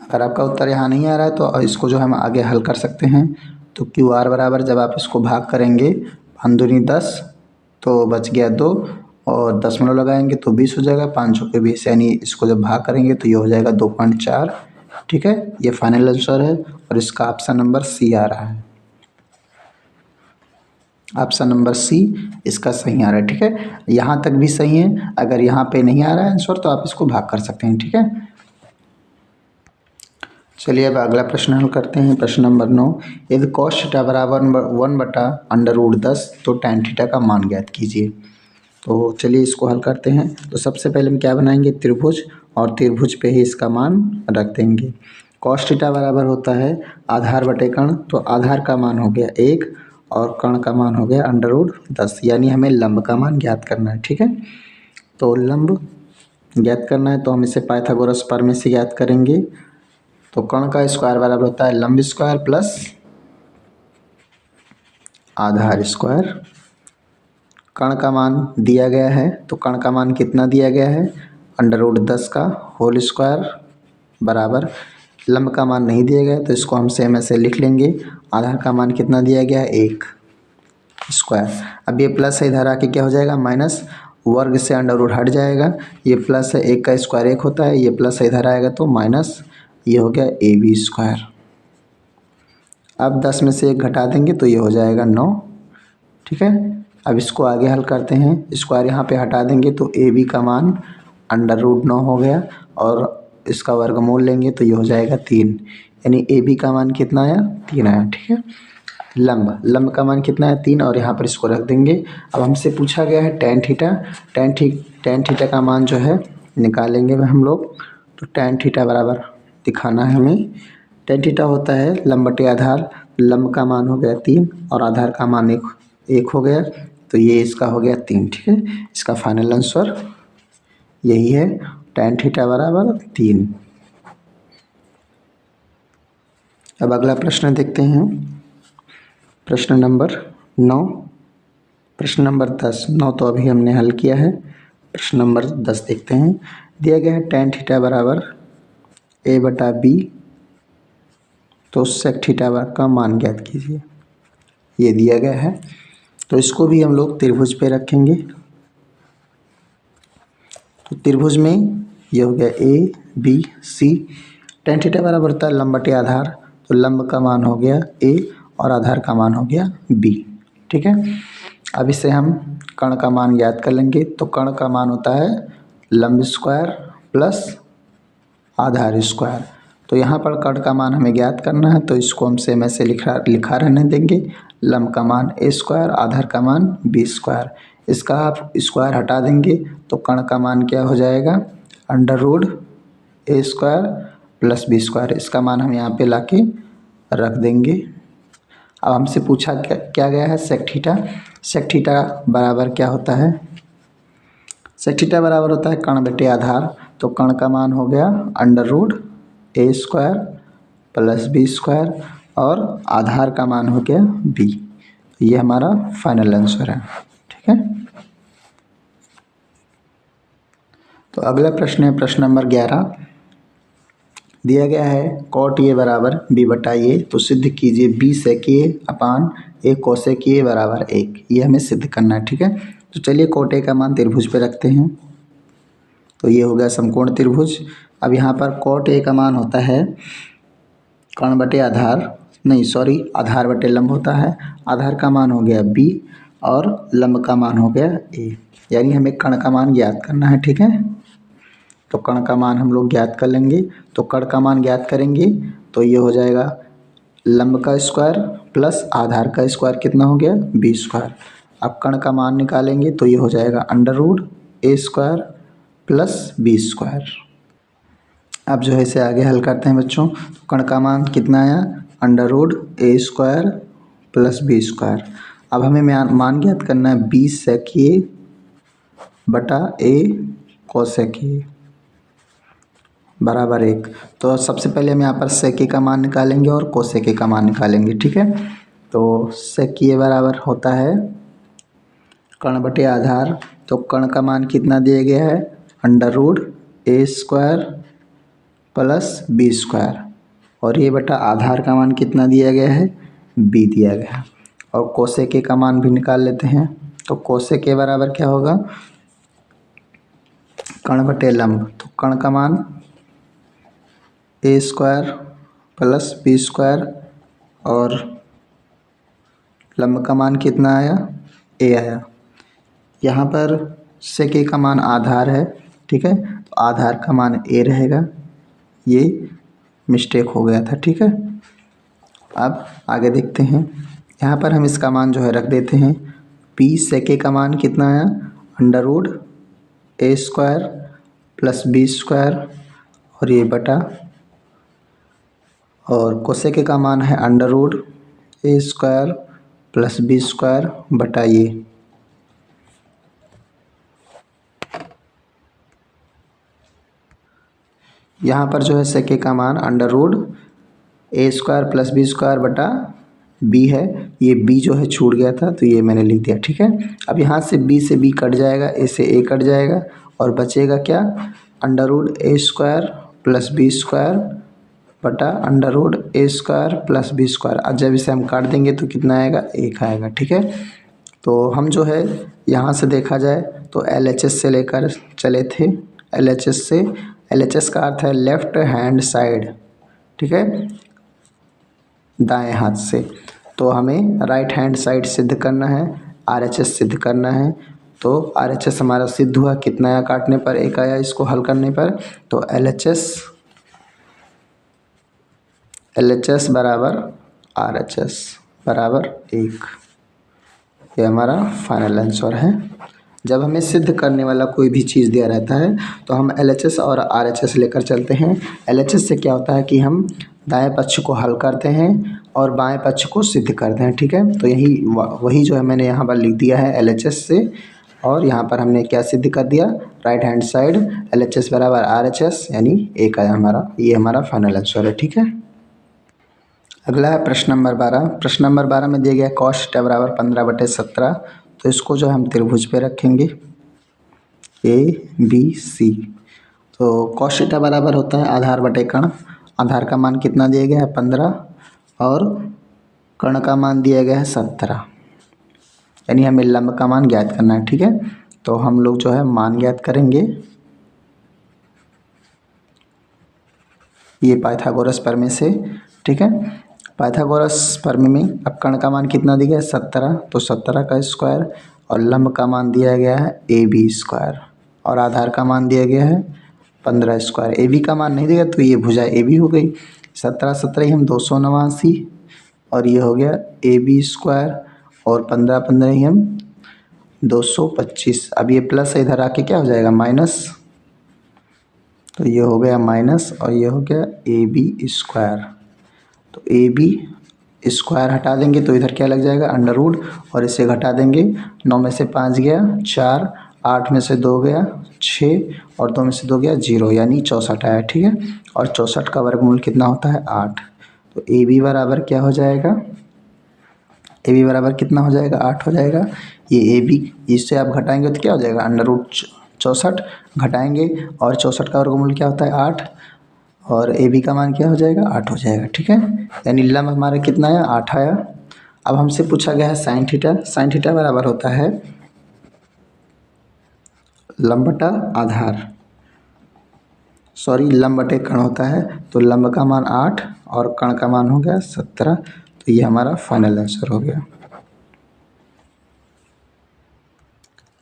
अगर आपका उत्तर यहाँ नहीं आ रहा है तो इसको जो हम आगे हल कर सकते हैं तो क्यू आर बराबर जब आप इसको भाग करेंगे 5 दूनी 10 तो बच गया 2 और दशमलव लगाएंगे तो 20 हो जाएगा, 5 के 20 यानी इसको जब भाग करेंगे तो ये हो जाएगा 2.4। ठीक है, ये फाइनल आंसर है और इसका ऑप्शन नंबर सी आ रहा है। ऑप्शन नंबर सी इसका सही आ रहा है। ठीक है, यहाँ तक भी सही है। अगर यहाँ पे नहीं आ रहा है आंसर तो आप इसको भाग कर सकते हैं। ठीक है, चलिए अब अगला प्रश्न हल करते हैं। प्रश्न नंबर 9, यदि कॉस थीटा बराबर 1/√10 तो tan थीटा का मान ज्ञात कीजिए। तो चलिए इसको हल करते हैं। तो सबसे पहले हम क्या बनाएंगे, त्रिभुज, और त्रिभुज पे ही इसका मान रख देंगे। कॉस थीटा बराबर होता है आधार बटे कर्ण, तो आधार का मान हो गया 1 और कर्ण का मान हो गया √10, यानी हमें लंब का मान ज्ञात करना है। ठीक है, तो लंब ज्ञात करना है तो हम इसे पाइथागोरस प्रमेय से ज्ञात करेंगे। तो कर्ण का स्क्वायर बराबर होता है लंब स्क्वायर प्लस आधार स्क्वायर। कर्ण का मान दिया गया है, तो कर्ण का मान कितना दिया गया है, √10 का होल स्क्वायर बराबर, लंब का मान नहीं दिया गया तो इसको हम सेम ऐसे लिख लेंगे। आधार का मान कितना दिया गया है, 1 स्क्वायर। अब ये प्लस है, इधर आके क्या हो जाएगा माइनस, वर्ग से अंडर हट जाएगा, ये प्लस है, 1 का स्क्वायर 1 होता है, ये प्लस है इधर आएगा तो माइनस, ये हो गया AB स्क्वायर। अब 10 में से 1 घटा देंगे तो ये हो जाएगा 9। ठीक है, अब इसको आगे हल करते हैं। स्क्वायर यहाँ पे हटा देंगे तो AB का मान √9 हो गया, और इसका वर्गमूल लेंगे तो ये हो जाएगा 3, यानी AB का मान कितना आया, 3 आया। ठीक है, लंब का मान कितना है, 3, और यहाँ पर इसको रख देंगे। अब हमसे पूछा गया है tan थीटा, tan थीटा का मान जो है निकालेंगे हम लोग। तो tan थीटा बराबर दिखाना है हमें, tan थीटा होता है लंब बटे आधार, लंब का मान हो गया 3 और आधार का मान 1 हो गया, तो ये इसका हो गया 3। ठीक है, इसका फाइनल आंसर यही है, tan थीटा बराबर 3। अब अगला प्रश्न देखते हैं, प्रश्न नंबर 9। प्रश्न नंबर 10, 9 तो अभी हमने हल किया है। प्रश्न नंबर 10 देखते हैं। दिया गया है tan थीटा बराबर A/B, तो sec थीटा का मान ज्ञात कीजिए, ये दिया गया है। तो इसको भी हम लोग त्रिभुज पे रखेंगे। तो त्रिभुज में ये हो गया ABC। tan थीटा बराबर होता है लंब बटे आधार, तो लंब का मान हो गया A और आधार का मान हो गया B। ठीक है, अब इसे हम कर्ण का मान ज्ञात कर लेंगे। तो कर्ण का मान होता है लंब स्क्वायर प्लस आधार स्क्वायर। तो यहाँ पर कर्ण का मान हमें ज्ञात करना है, तो इसको हम सेम ऐसे लिखा रहने देंगे। लंब का मान A स्क्वायर, आधार का मान B स्क्वायर। इसका आप स्क्वायर हटा देंगे तो कर्ण का मान क्या हो जाएगा, √A square plus B square. इसका मान हम यहाँ पे लाके रख देंगे। अब हमसे पूछा क्या गया है, सेक थीटा। सेक थीटा बराबर क्या होता है, सेक थीटा बराबर होता है कर्ण बटे आधार। तो कर्ण का मान हो गया √A square plus B square, और आधार का मान हो गया B। ये हमारा फाइनल आंसर है। ठीक है, तो अगला प्रश्न है प्रश्न नंबर 11। दिया गया है cot A बराबर B/A, तो सिद्ध कीजिए B sec A upon A cosec A बराबर 1। ये हमें सिद्ध करना है। ठीक है, तो चलिए cot A का मान त्रिभुज पे रखते हैं। तो ये हो गया समकोण त्रिभुज। अब यहाँ पर cot A का मान होता है कर्ण बटे आधार, नहीं सॉरी, आधार बटे लंब होता है। आधार का मान हो गया B और लंब का मान हो गया A, यानी हमें कर्ण का मान ज्ञात करना है। ठीक है, तो कर्ण का मान हम लोग ज्ञात कर लेंगे। तो कर्ण का मान ज्ञात करेंगे तो ये हो जाएगा लंब का स्क्वायर प्लस आधार का स्क्वायर, कितना हो गया B स्क्वायर। अब कर्ण का मान निकालेंगे तो ये हो जाएगा √A square plus B square. अब जो है इसे आगे हल करते हैं बच्चों। तो कर्ण का मान कितना आया, √A square plus B square. अब हमें मान ज्ञात करना है B sec A बटा A cosec A बराबर 1। तो सबसे पहले हम यहाँ पर sec A का मान निकालेंगे और cosec A का मान निकालेंगे। ठीक है, तो sec A बराबर होता है कर्ण बटे आधार। तो कर्ण का मान कितना दिया गया है, √A square plus B square, और ये बटा आधार का मान कितना दिया गया है, B दिया गया है। और cosec A का मान भी निकाल लेते हैं। तो cosec A बराबर क्या होगा, कर्ण बटे लंब, तो कर्ण का मान A square plus B square और लंब का मान कितना आया, ए आया। यहाँ पर सेक ए का मान आधार है, ठीक है, तो आधार का मान ए रहेगा। ये मिस्टेक हो गया था, ठीक है। अब आगे देखते हैं, यहाँ पर हम इसका मान जो है रख देते हैं। पी सेक ए का मान कितना आया, अंडर रूट ए स्क्वायर प्लस बी स्क्वायर और ये बटा, और कोसेक ए का मान है अंडर रूट ए स्क्वायर प्लस बी स्क्वायर बटा ये। यहाँ पर जो है सेक ए का मान अंडर रूट ए स्क्वायर प्लस बी स्क्वायर बटा बी है। ये बी जो है छूट गया था तो ये मैंने लिख दिया, ठीक है। अब यहाँ से बी कट जाएगा, ए से ए कट जाएगा और बचेगा क्या, अंडर रूट ए स्क्वायर प्लस बी स्क्वायर बटा अंडर रूट ए स्क्वायर प्लस बी स्क्वायर। अब जब इसे हम काट देंगे तो कितना आएगा, एक आएगा, ठीक है। तो हम जो है यहाँ से देखा जाए तो LHS से लेकर चले थे, LHS से, LHS का अर्थ है लेफ्ट हैंड साइड, ठीक है, दाएं हाथ से। तो हमें राइट हैंड साइड सिद्ध करना है, RHS सिद्ध करना है। तो RHS हमारा सिद्ध हुआ, कितना आया काटने पर, एक आया इसको हल करने पर। तो LHS बराबर RHS बराबर 1, ये हमारा फाइनल आंसर है। जब हमें सिद्ध करने वाला कोई भी चीज़ दिया रहता है तो हम LHS और RHS लेकर चलते हैं। LHS से क्या होता है कि हम दाएं पक्ष को हल करते हैं और बाएं पक्ष को सिद्ध करते हैं, ठीक है। तो यही वही जो है मैंने यहाँ पर लिख दिया है LHS से, और यहाँ पर हमने क्या सिद्ध कर दिया, राइट हैंड साइड LHS बराबर RHS यानी 1 आया हमारा। ये हमारा फाइनल आंसर है, ठीक है। अगला है प्रश्न नंबर 12। प्रश्न नंबर 12 में दिया गया cos थीटा बराबर 15/17। तो इसको जो हम त्रिभुज पे रखेंगे ABC। तो cos थीटा बराबर होता है आधार बटे कर्ण। आधार का मान कितना दिया गया है, 15, और कर्ण का मान दिया गया है 17, यानी हमें लंब का मान ज्ञात करना है, ठीक है। तो हम लोग जो है मान ज्ञात करेंगे, ये पाइथागोरस प्रमेय से, ठीक है। पाइथागोरस प्रमेय में अब कर्ण का मान कितना दिया गया है, 17, तो 17 का स्क्वायर, और लंब का मान दिया गया है AB स्क्वायर, और आधार का मान दिया गया है 15 स्क्वायर। AB का मान नहीं दिया तो ये भुजा AB हो गई, 17 17 ही हम 289, और ये हो गया AB स्क्वायर, और 15 15 ही हम 225। अब ये प्लस है, इधर आके क्या हो जाएगा, माइनस, तो ये हो गया माइनस, और ये हो गया AB स्क्वायर। तो AB स्क्वायर हटा देंगे तो इधर क्या लग जाएगा, अंडर रूट, और इसे घटा देंगे, 9 में से 5 गया 4, 8 में से 2 गया 6, और 2 में से 2 गया 0, यानी 64 आया, ठीक है। और 64 का वर्गमूल कितना होता है, 8। तो AB बराबर क्या हो जाएगा, AB बराबर कितना हो जाएगा, 8 हो जाएगा। ये AB इससे आप घटाएंगे तो क्या हो जाएगा, अंडर रूट 64 घटाएंगे, और 64 का वर्गमूल क्या होता है, 8, और AB का मान क्या हो जाएगा, 8 हो जाएगा, ठीक है। यानी लंब हमारा कितना आया, 8 आया। अब हमसे पूछा गया है साइन थीटा। साइन थीटा बराबर होता है लंब बटा आधार, सॉरी लंब बटे कर्ण होता है। तो लंब का मान 8 और कर्ण का मान हो गया 17, तो ये हमारा फाइनल आंसर हो गया।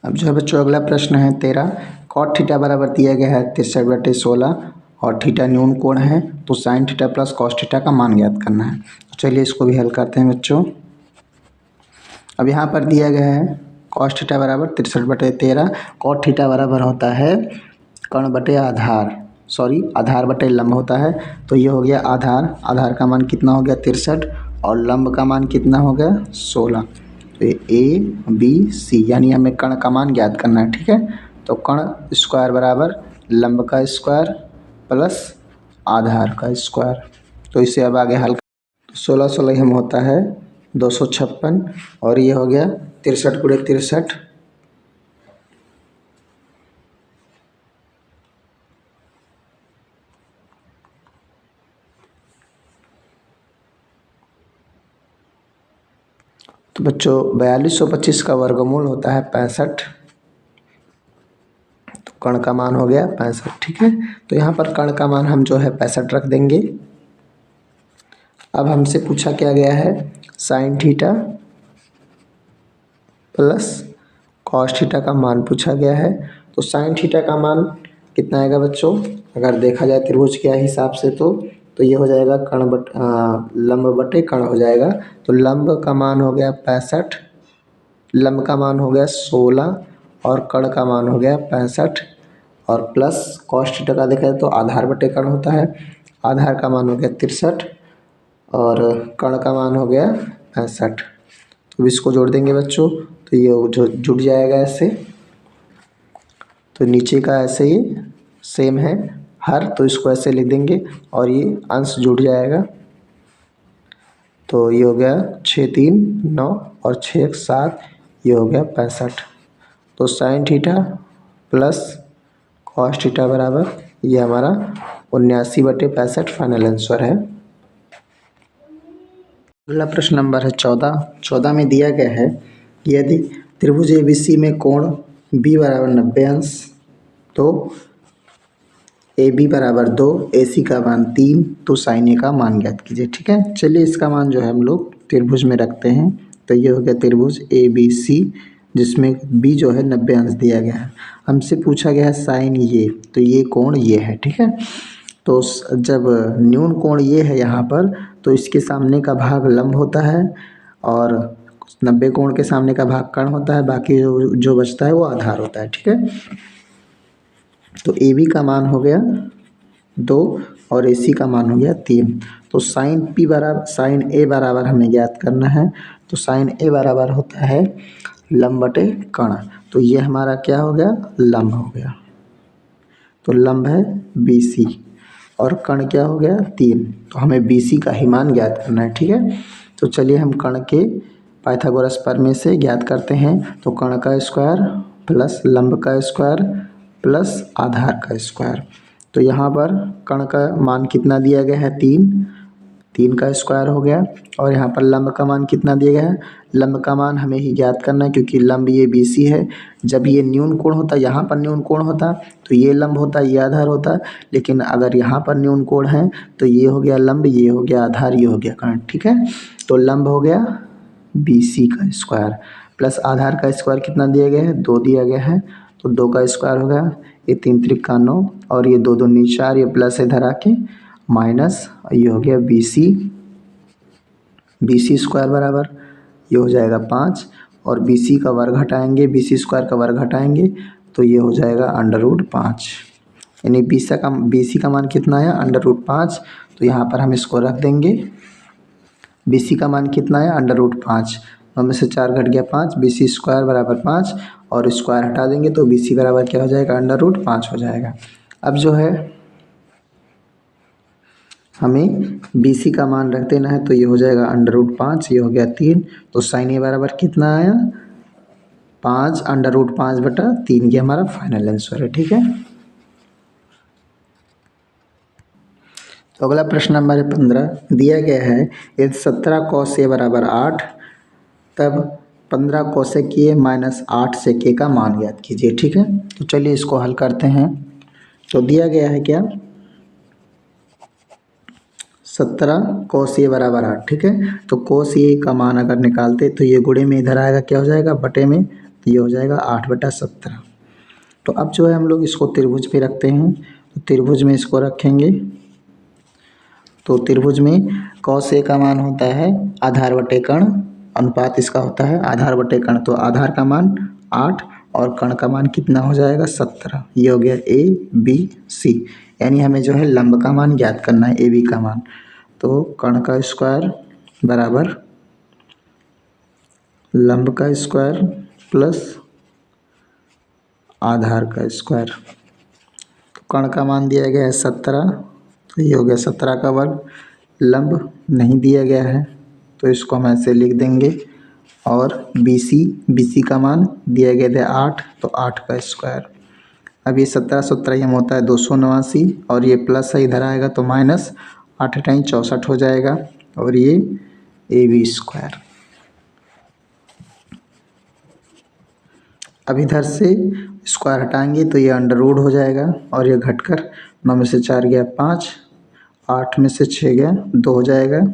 अब जो है बच्चों अगला प्रश्न है 13। कॉट थीटा बराबर दिया गया है 63/16 और थीटा न्यून कोण है, तो sine theta plus cos theta का मान ज्ञात करना है। चलिए इसको भी हल करते हैं बच्चों। अब यहाँ पर दिया गया है कॉस थीटा बराबर 63/13, कॉट थीटा बराबर होता है कर्ण बटे आधार, सॉरी आधार बटे लंब होता है। तो ये हो गया आधार, आधार का मान कितना हो गया 63, और लंब का मान कितना हो गया 16। तो ये ABC यानी हमें कर्ण का मान ज्ञात करना है, ठीक है। तो कर्ण स्क्वायर बराबर लंब का स्क्वायर प्लस आधार का स्क्वायर। तो इसे अब आगे हल 16 16 हम होता है 256, और ये हो गया 63 गुणे 63, तो बच्चों 4225 का वर्गमूल होता है 65, तो कर्ण का मान हो गया 65, ठीक है। तो यहाँ पर कर्ण का मान हम जो है 65 रख देंगे। अब हमसे पूछा क्या गया है sine theta plus cos theta का मान पूछा गया है। तो साइन थीटा का मान कितना आएगा बच्चों? अगर देखा जाए त्रिभुज के हिसाब से तो ये हो जाएगा लंब बटे कर्ण हो जाएगा। तो लंब का मान हो गया 65, लंब का मान हो गया 16 और कर्ण का मान हो गया 65 और प्लस कॉस थीटा का देखा जाए तो आधार बटे कर्ण होता है। आधार का मान हो गया 63 और कर्ण का मान हो गया 65। तो इसको जोड़ देंगे बच्चों तो ये जो जुड़ जाएगा ऐसे। तो नीचे का ऐसे ही सेम है हर, तो इसको ऐसे लिख देंगे और ये अंश जुड़ जाएगा। तो ये हो गया 6 3 9 और 6 1 7, ये हो गया 65। तो sine theta plus cos theta बराबर ये हमारा 79/65 फाइनल आंसर है। अगला प्रश्न नंबर है 14 में दिया गया है यदि त्रिभुज ABC में कोण B बराबर 90 अंश तो AB बराबर 2, AC का मान 3, तो साइन A का मान ज्ञात कीजिए। ठीक है, चलिए इसका मान जो है हम लोग त्रिभुज में रखते हैं। तो ये हो गया त्रिभुज ABC जिसमें B जो है 90 अंश दिया गया है। हमसे पूछा गया है साइन ये, तो ये कोण ये है। ठीक है, तो जब न्यून कोण ये है यहाँ पर तो इसके सामने का भाग लंब होता है और 90 कोण के सामने का भाग कर्ण होता है, बाकी जो बचता है वो आधार होता है। ठीक है, तो AB का मान हो गया 2 और AC का मान हो गया 3। तो साइन A बराबर हमें ज्ञात करना है। तो साइन A बराबर होता है लंब बटे कर्ण। तो ये हमारा क्या हो गया? लंब हो गया। तो लंब है BC और कर्ण क्या हो गया? 3। तो हमें BC का ही मान ज्ञात करना है। ठीक है, तो चलिए हम कर्ण के पाइथागोरस प्रमेय से ज्ञात करते हैं। तो कर्ण का स्क्वायर प्लस लंब का स्क्वायर प्लस आधार का स्क्वायर। तो यहाँ पर कर्ण का मान कितना दिया गया है? 3 का स्क्वायर हो गया। और यहाँ पर लंब का मान कितना दिया गया है? लंब का मान हमें ही ज्ञात करना है क्योंकि लंब ये BC है। जब ये न्यून कोण होता, यहाँ पर न्यून कोण होता तो ये लंब होता, ये आधार होता। लेकिन अगर यहाँ पर न्यून कोण है तो ये हो गया लंब, ये हो गया आधार, ये हो गया कर्ण। ठीक है, तो लंब हो गया BC का स्क्वायर प्लस आधार का स्क्वायर कितना दिया गया है? 2 दिया गया है। तो 2 का स्क्वायर हो गया, ये 3 त्रिक 9 और ये 2 दूनी 4, ये प्लस इधर आके माइनस, ये हो गया BC स्क्वायर बराबर ये हो जाएगा 5 और BC का वर्ग हटाएंगे, BC स्क्वायर का वर्ग हटाएंगे तो ये हो जाएगा √5। यानी BC का मान कितना है? √5। तो यहाँ पर हम इसको रख देंगे। BC का मान कितना है? √5। 9 में से 4 घट गया 5, BC स्क्वायर बराबर 5 और स्क्वायर हटा देंगे तो BC बराबर क्या हो जाएगा? √5 हो जाएगा। अब जो है हमें BC का मान रख देना है तो ये हो जाएगा √5, ये हो गया 3। तो साइन A बराबर कितना आया? 5 √5/3, ये हमारा फाइनल आंसर है। ठीक है, तो अगला प्रश्न नंबर 15 दिया गया है यदि 17 cos A बराबर 8 तब 15 cosec A minus 8 sec A का मान ज्ञात कीजिए। ठीक है, तो चलिए इसको हल करते हैं। तो दिया गया है क्या? 17 cos A बराबर 8। ठीक है, तो cos A का मान अगर निकालते तो ये गुणे में इधर आएगा, क्या हो जाएगा? बटे में, तो ये हो जाएगा 8/17। तो अब जो है हम लोग इसको त्रिभुज पे रखते हैं। तो त्रिभुज में इसको रखेंगे तो त्रिभुज में cos A का मान होता है आधार बटे कर्ण, अनुपात इसका होता है आधार बटे कर्ण। तो आधार का मान 8 और कर्ण का मान कितना हो जाएगा? 17। ये हो गया ABC, यानी हमें जो है लंब का मान ज्ञात करना है, AB का मान। तो कर्ण का स्क्वायर बराबर लंब का स्क्वायर प्लस आधार का स्क्वायर। तो कर्ण का मान दिया गया है 17, तो ये हो गया 17 का वर्ग। लंब नहीं दिया गया है तो इसको हम ऐसे लिख देंगे। और BC का मान दिया गया था 8, तो 8 का स्क्वायर। अब ये 17 हम होता है 289 और ये प्लस है इधर आएगा तो माइनस, 8 × 64 हो जाएगा और ये AB स्क्वायर। अब इधर से स्क्वायर हटाएंगे तो ये √ हो जाएगा और ये घटकर 9 में से 4 गया 5, 8 में से 6 गया 2 हो जाएगा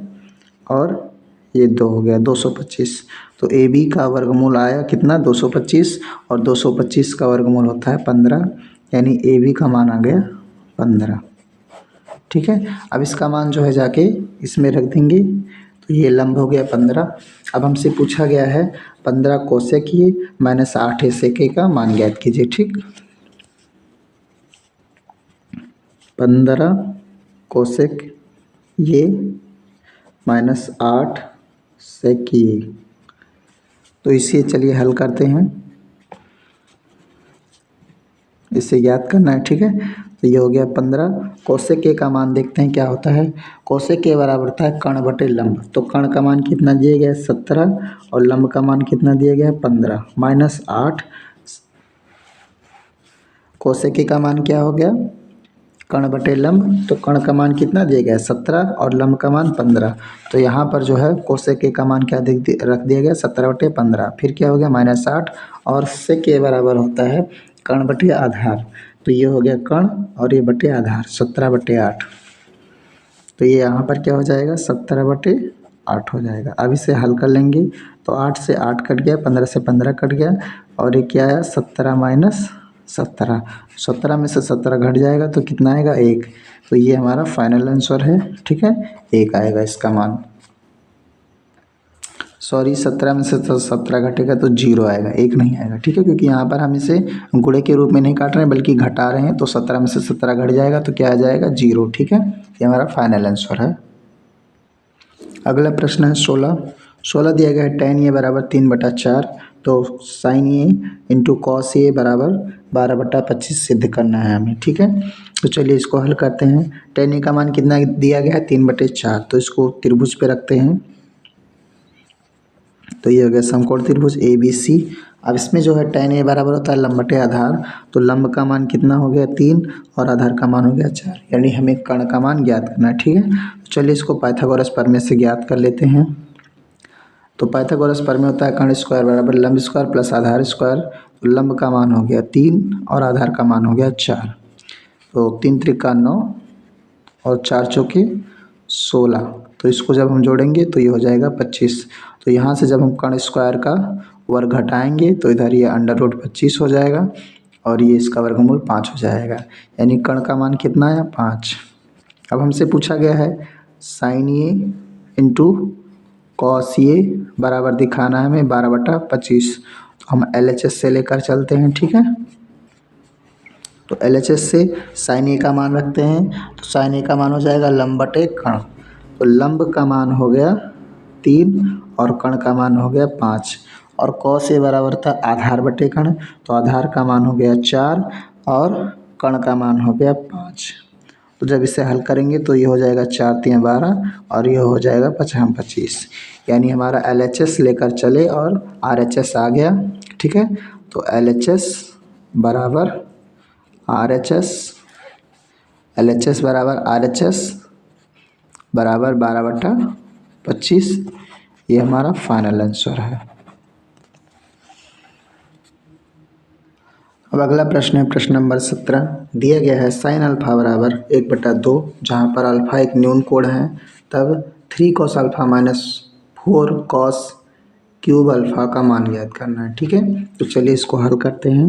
और ये 2 हो गया 225। तो ए बी का वर्गमूल आया कितना 225 और 225 का वर्गमूल होता है 15, यानी ए बी का मान आ गया 15। ठीक है, अब इसका मान जो है जाके इसमें रख देंगे, तो ये लंब हो गया 15। अब हमसे पूछा गया है 15 कोसेक ये माइनस 8 सेके का मान ज्ञात कीजिए। ठीक, 15 कोसेक ये माइनस 8 सेक ये, तो इसे चलिए हल करते हैं, इसे याद करना है। ठीक है, तो ये हो गया 15 कोसेक के का मान देखते हैं क्या होता है। कोसेक के बराबर होता है कर्ण बटे लंब, तो कर्ण का मान कितना दिया गया है 17 और लंब का मान कितना दिया गया है 15, माइनस 8 कोसेक के का मान क्या हो गया कर्ण बटे लंब, तो कर्ण का मान कितना दिया गया है 17 और लंब का मान 15, तो यहाँ पर जो है कोसेक के का मान क्या रख दिया गया 17/15, फिर क्या हो गया माइनस 8 और सेक के बराबर होता है कर्ण बटे आधार, तो ये हो गया कर्ण और ये बटे आधार 17/8, तो ये यहाँ पर क्या हो जाएगा 17/8 हो जाएगा। अब इसे हल कर लेंगे, तो 8 से 8 कट गया, 15 से 15 कट गया और ये क्या आया 17 माइनस 17, 17 में से 17 घट जाएगा तो कितना आएगा 1, तो ये हमारा फाइनल आंसर है। ठीक है, 1 आएगा इसका मान। सॉरी, 17 में से 17 घटेगा तो 0 आएगा, 1 नहीं आएगा। ठीक है, क्योंकि यहाँ पर हम इसे गुणे के रूप में नहीं काट रहे हैं बल्कि घटा रहे हैं, तो 17 में से 17 घट जाएगा तो क्या आ जाएगा 0। ठीक है, ये हमारा फाइनल आंसर है। अगला प्रश्न है 16 दिया गया है tan ए बराबर 3/4, तो sign A into cos A बराबर 12/25 सिद्ध करना है हमें। ठीक है, तो चलिए इसको हल करते हैं। tan ए का मान कितना दिया गया है 3/4, तो इसको त्रिभुज पे रखते हैं, तो ये हो गया समकोण त्रिभुज ए बी सी। अब इसमें जो है tan ए बराबर होता है लंब बटे आधार, तो लंब का मान कितना हो गया 3 और आधार का मान हो गया 4, यानी हमें कर्ण का मान ज्ञात करना है। ठीक है, तो चलिए इसको पाइथागोरस प्रमेय से ज्ञात कर लेते हैं। तो पाइथागोरस प्रमेय होता है कर्ण स्क्वायर बराबर लंब स्क्वायर प्लस आधार स्क्वायर, तो लंब का मान हो गया 3 और आधार का मान हो गया 4, तो 3 त्रिका 9 और 4 चौके 16, तो इसको जब हम जोड़ेंगे तो ये हो जाएगा 25। तो यहाँ से जब हम कर्ण स्क्वायर का वर्ग घटाएंगे तो इधर ये √25 हो जाएगा और ये इसका वर्गमूल 5 हो जाएगा, यानी कर्ण का मान कितना है 5। अब हमसे पूछा गया है sine A into cos A बराबर दिखाना है हमें 12/25, तो हम LHS से लेकर चलते हैं। ठीक है, तो LHS से साइन ए का मान रखते हैं, तो साइन ए का मान हो जाएगा लंब बटे कर्ण, तो लंब का मान हो गया 3 और कर्ण का मान हो गया 5, और कॉस ए बराबर था आधार बटे कर्ण, तो आधार का मान हो गया 4 और कर्ण का मान हो गया 5। तो जब इसे हल करेंगे तो ये हो जाएगा 4 × 3 = 12 और ये हो जाएगा 5×25, यानी हमारा LHS लेकर चले और RHS आ गया। ठीक है, तो LHS बराबर RHS बराबर 12/25, ये हमारा फाइनल आंसर है। अब अगला प्रश्न है प्रश्न नंबर 17, दिया गया है साइन अल्फा बराबर 1/2, जहाँ पर अल्फा एक न्यून कोण है, तब 3 cos alpha minus 4 cos cube alpha का मान ज्ञात करना है। ठीक है, तो चलिए इसको हल करते हैं।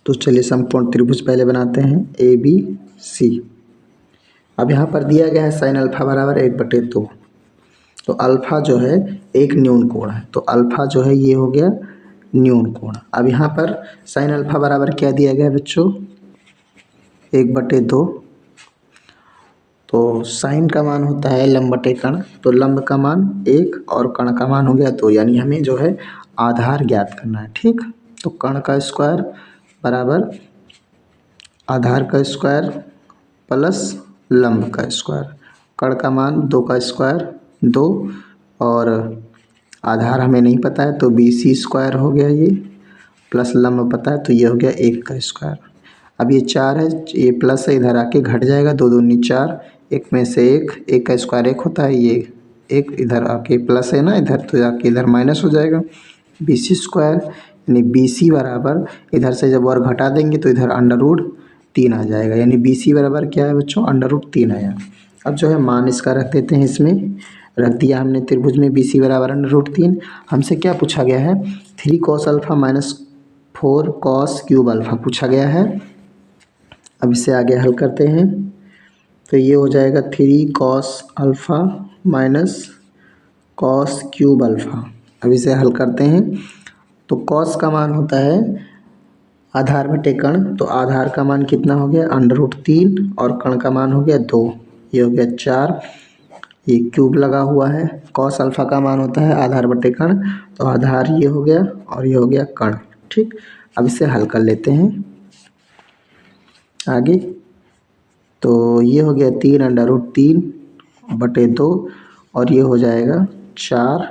तो चलिए समकोण त्रिभुज पहले बनाते हैं ABC। अब यहाँ पर दिया गया है साइन अल्फा बराबर 1/2, तो अल्फा जो है एक न्यून कोण है, तो अल्फा जो है ये हो गया न्यून कोण। अब यहाँ पर साइन अल्फा बराबर क्या दिया गया है बच्चों 1/2, तो साइन का मान होता है लंब बटे कर्ण, तो लंब का मान 1 और कर्ण का मान हो गया 2, यानी हमें जो है आधार ज्ञात करना है। ठीक, तो कर्ण का स्क्वायर बराबर आधार का स्क्वायर प्लस लंब का स्क्वायर, कर्ण का मान 2 का स्क्वायर 2 और आधार हमें नहीं पता है तो BC² हो गया ये, प्लस लंब पता है तो ये हो गया 1 का स्क्वायर। अब ये 4 है, ये प्लस है, इधर आके घट जाएगा, 2 दूनी 4, 1 में से 1 का स्क्वायर 1 होता है, ये 1 इधर आके प्लस है ना इधर, तो जाके इधर माइनस हो जाएगा BC², यानी BC बराबर इधर से जब वर्ग घटा देंगे तो इधर √3 आ जाएगा, यानी BC बराबर क्या है बच्चों √3 आया। अब जो है मान इसका रख देते हैं इसमें, रख दिया हमने त्रिभुज में BC बराबर √3। हमसे क्या पूछा गया है, 3 cos alpha minus 4 cos cube alpha पूछा गया है। अब इसे आगे हल करते हैं तो ये हो जाएगा 3 cos alpha minus cos cube alpha. अब इसे हल करते हैं तो cos का मान होता है आधार बटे कर्ण, तो आधार का मान कितना हो गया √3 और कर्ण का मान हो गया 2, ये हो गया 4, ये क्यूब लगा हुआ है। cos अल्फ़ा का मान होता है आधार बटे कर्ण, तो आधार ये हो गया और ये हो गया कर्ण। ठीक, अब इसे हल कर लेते हैं आगे। तो ये हो गया 3√3 बटे 2 और ये हो जाएगा 4।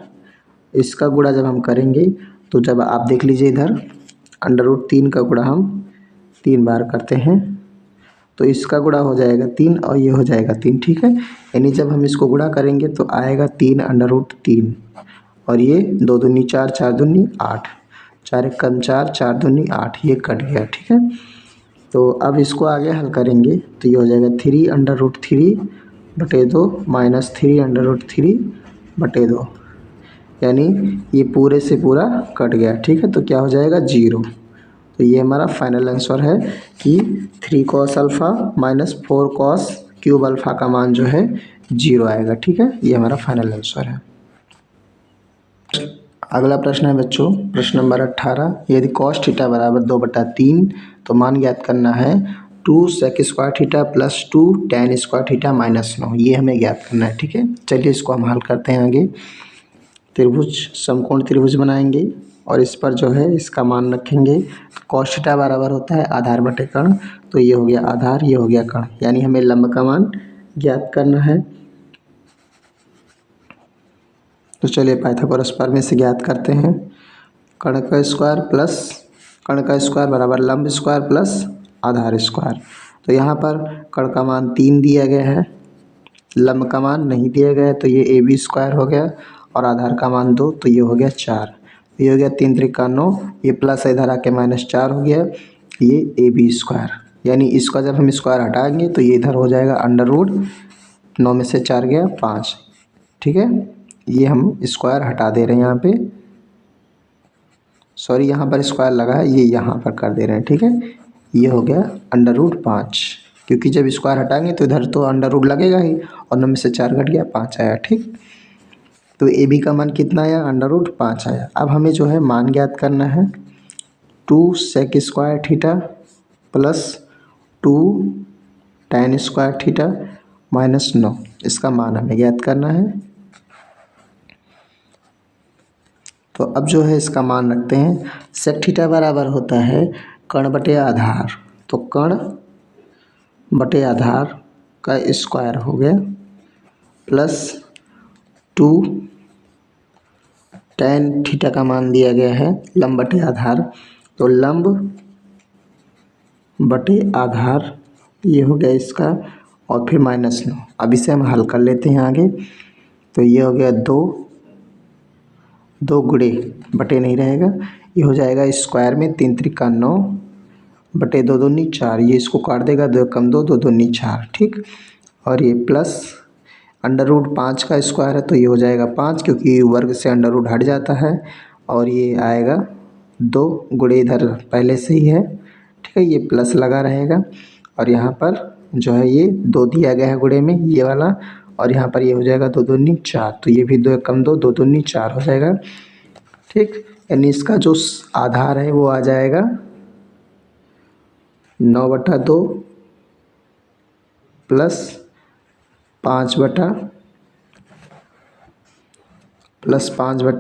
इसका गुणा जब हम करेंगे तो जब आप देख लीजिए इधर √3 का गुणा हम 3 बार करते हैं तो इसका गुणा हो जाएगा 3 और ये हो जाएगा 3। ठीक है, यानी जब हम इसको गुणा करेंगे तो आएगा 3√3 और ये 2 दूनी 4, 4 दूनी 8, 4 एक कम 4, 4 दूनी 8, ये कट गया। ठीक है, तो अब इसको आगे हल करेंगे तो ये हो जाएगा 3√3 बटे 2 माइनस 3√3 बटे 2, यानी ये पूरे से पूरा कट गया। ठीक है, तो क्या हो जाएगा 0। तो ये हमारा फाइनल आंसर है कि 3 cos alpha minus 4 cos cube alpha का मान जो है 0 आएगा। ठीक है, ये हमारा फाइनल आंसर है। अगला प्रश्न है बच्चों, प्रश्न नंबर 18, यदि cos थीटा बराबर 2/3 तो मान ज्ञात करना है 2 sec square theta plus 2 tan square theta minus 9, ये हमें ज्ञात करना है। ठीक है, चलिए इसको हम हल करते हैं आगे। त्रिभुज समकोण त्रिभुज बनाएंगे और इस पर जो है इसका मान रखेंगे। cos थीटा बराबर होता है आधार बटे कर्ण, तो ये हो गया आधार, ये हो गया कर्ण, यानी हमें लंब का मान ज्ञात करना है। तो चलिए पाइथागोरस प्रमेय से ज्ञात करते हैं। कर्ण का स्क्वायर बराबर लंब स्क्वायर प्लस आधार स्क्वायर। तो यहाँ पर कर्ण का मान 3 दिया गया है, लंब का मान नहीं दिया गया है, तो ये AB स्क्वायर हो गया और आधार का मान 2, तो ये हो गया 4, ये हो गया 3 त्रिका 9, ये प्लस इधर आके -4 हो गया, ये AB स्क्वायर, यानी इसका जब हम स्क्वायर हटाएंगे तो ये इधर हो जाएगा √9 में से 4 गया 5। ठीक है, ये हम स्क्वायर हटा दे रहे हैं यहाँ पे, सॉरी यहाँ पर स्क्वायर लगा है, ये यहाँ पर कर दे रहे हैं। ठीक है, ये हो गया √5, क्योंकि जब स्क्वायर हटाएंगे तो इधर तो अंडर लगेगा ही और 9 में से 4 घट गया 5 आया। ठीक, तो AB का मान कितना आया √5 आया। अब हमें जो है मान ज्ञात करना है 2 sec square theta plus 2 tan square theta minus 9, इसका मान हमें ज्ञात करना है। तो अब जो है इसका मान रखते हैं। sec थीटा बराबर होता है कर्ण बटे आधार, तो कर्ण बटे आधार का स्क्वायर हो गया प्लस 2 tan थीटा का मान दिया गया है लंब बटे आधार, तो लंब बटे आधार ये हो गया इसका और फिर -9। अब इसे हम हल कर लेते हैं आगे। तो ये हो गया 2 गुणे बटे नहीं रहेगा, ये हो जाएगा स्क्वायर में 3 त्रिका 9 बटे 2 दूनी 4, ये इसको काट देगा 2 कम 2, 2 दूनी 4। ठीक, और ये प्लस √5 का स्क्वायर है तो ये हो जाएगा 5, क्योंकि वर्ग से अंडर हट जाता है, और ये आएगा 2 गुणे इधर पहले से ही है। ठीक है, ये प्लस लगा रहेगा और यहाँ पर जो है ये 2 दिया गया है गुणे में ये वाला, और यहाँ पर ये हो जाएगा 2 दूनी 4, तो ये भी 2 कम 2, 2 दूनी 4 हो जाएगा। ठीक, यानी इसका जो आधार है वो आ जाएगा 9/2 प्लस 5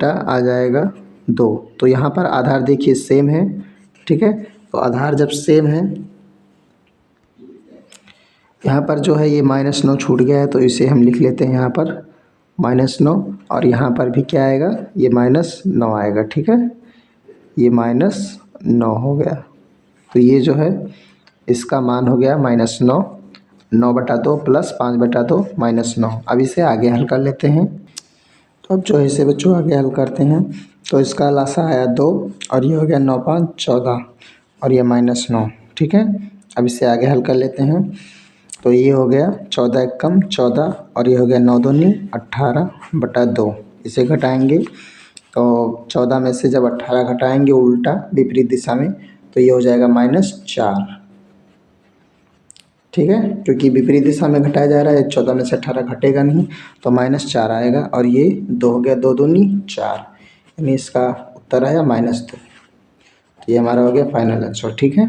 आ जाएगा 2। तो यहाँ पर आधार देखिए सेम है। ठीक है, तो आधार जब सेम है, यहाँ पर जो है ये -9 छूट गया है, तो इसे हम लिख लेते हैं यहाँ पर -9, और यहाँ पर भी क्या आएगा ये -9 आएगा। ठीक है, ये -9 हो गया, तो ये जो है इसका मान हो गया -9, 9/2 प्लस 5/2 -9। अब इसे आगे हल कर लेते हैं। तो अब जो है इसे बच्चों आगे हल करते हैं, तो इसका लासा आया 2 और ये हो गया 9 5 14 और ये -9। ठीक है, अब इसे आगे हल कर लेते हैं। तो ये हो गया 14 एकम 14 और ये हो गया 9 दूनी 18/2। इसे घटाएंगे तो 14 में से जब 18 घटाएंगे उल्टा विपरीत दिशा में तो ये हो जाएगा -4। ठीक है, क्योंकि विपरीत दिशा में घटाया जा रहा है, 14 में से 18 घटेगा नहीं तो -4 आएगा। और ये 2 हो गया, 2 दूनी 4, यानी इसका उत्तर आया -2। तो ये हमारा हो गया फाइनल आंसर। ठीक है।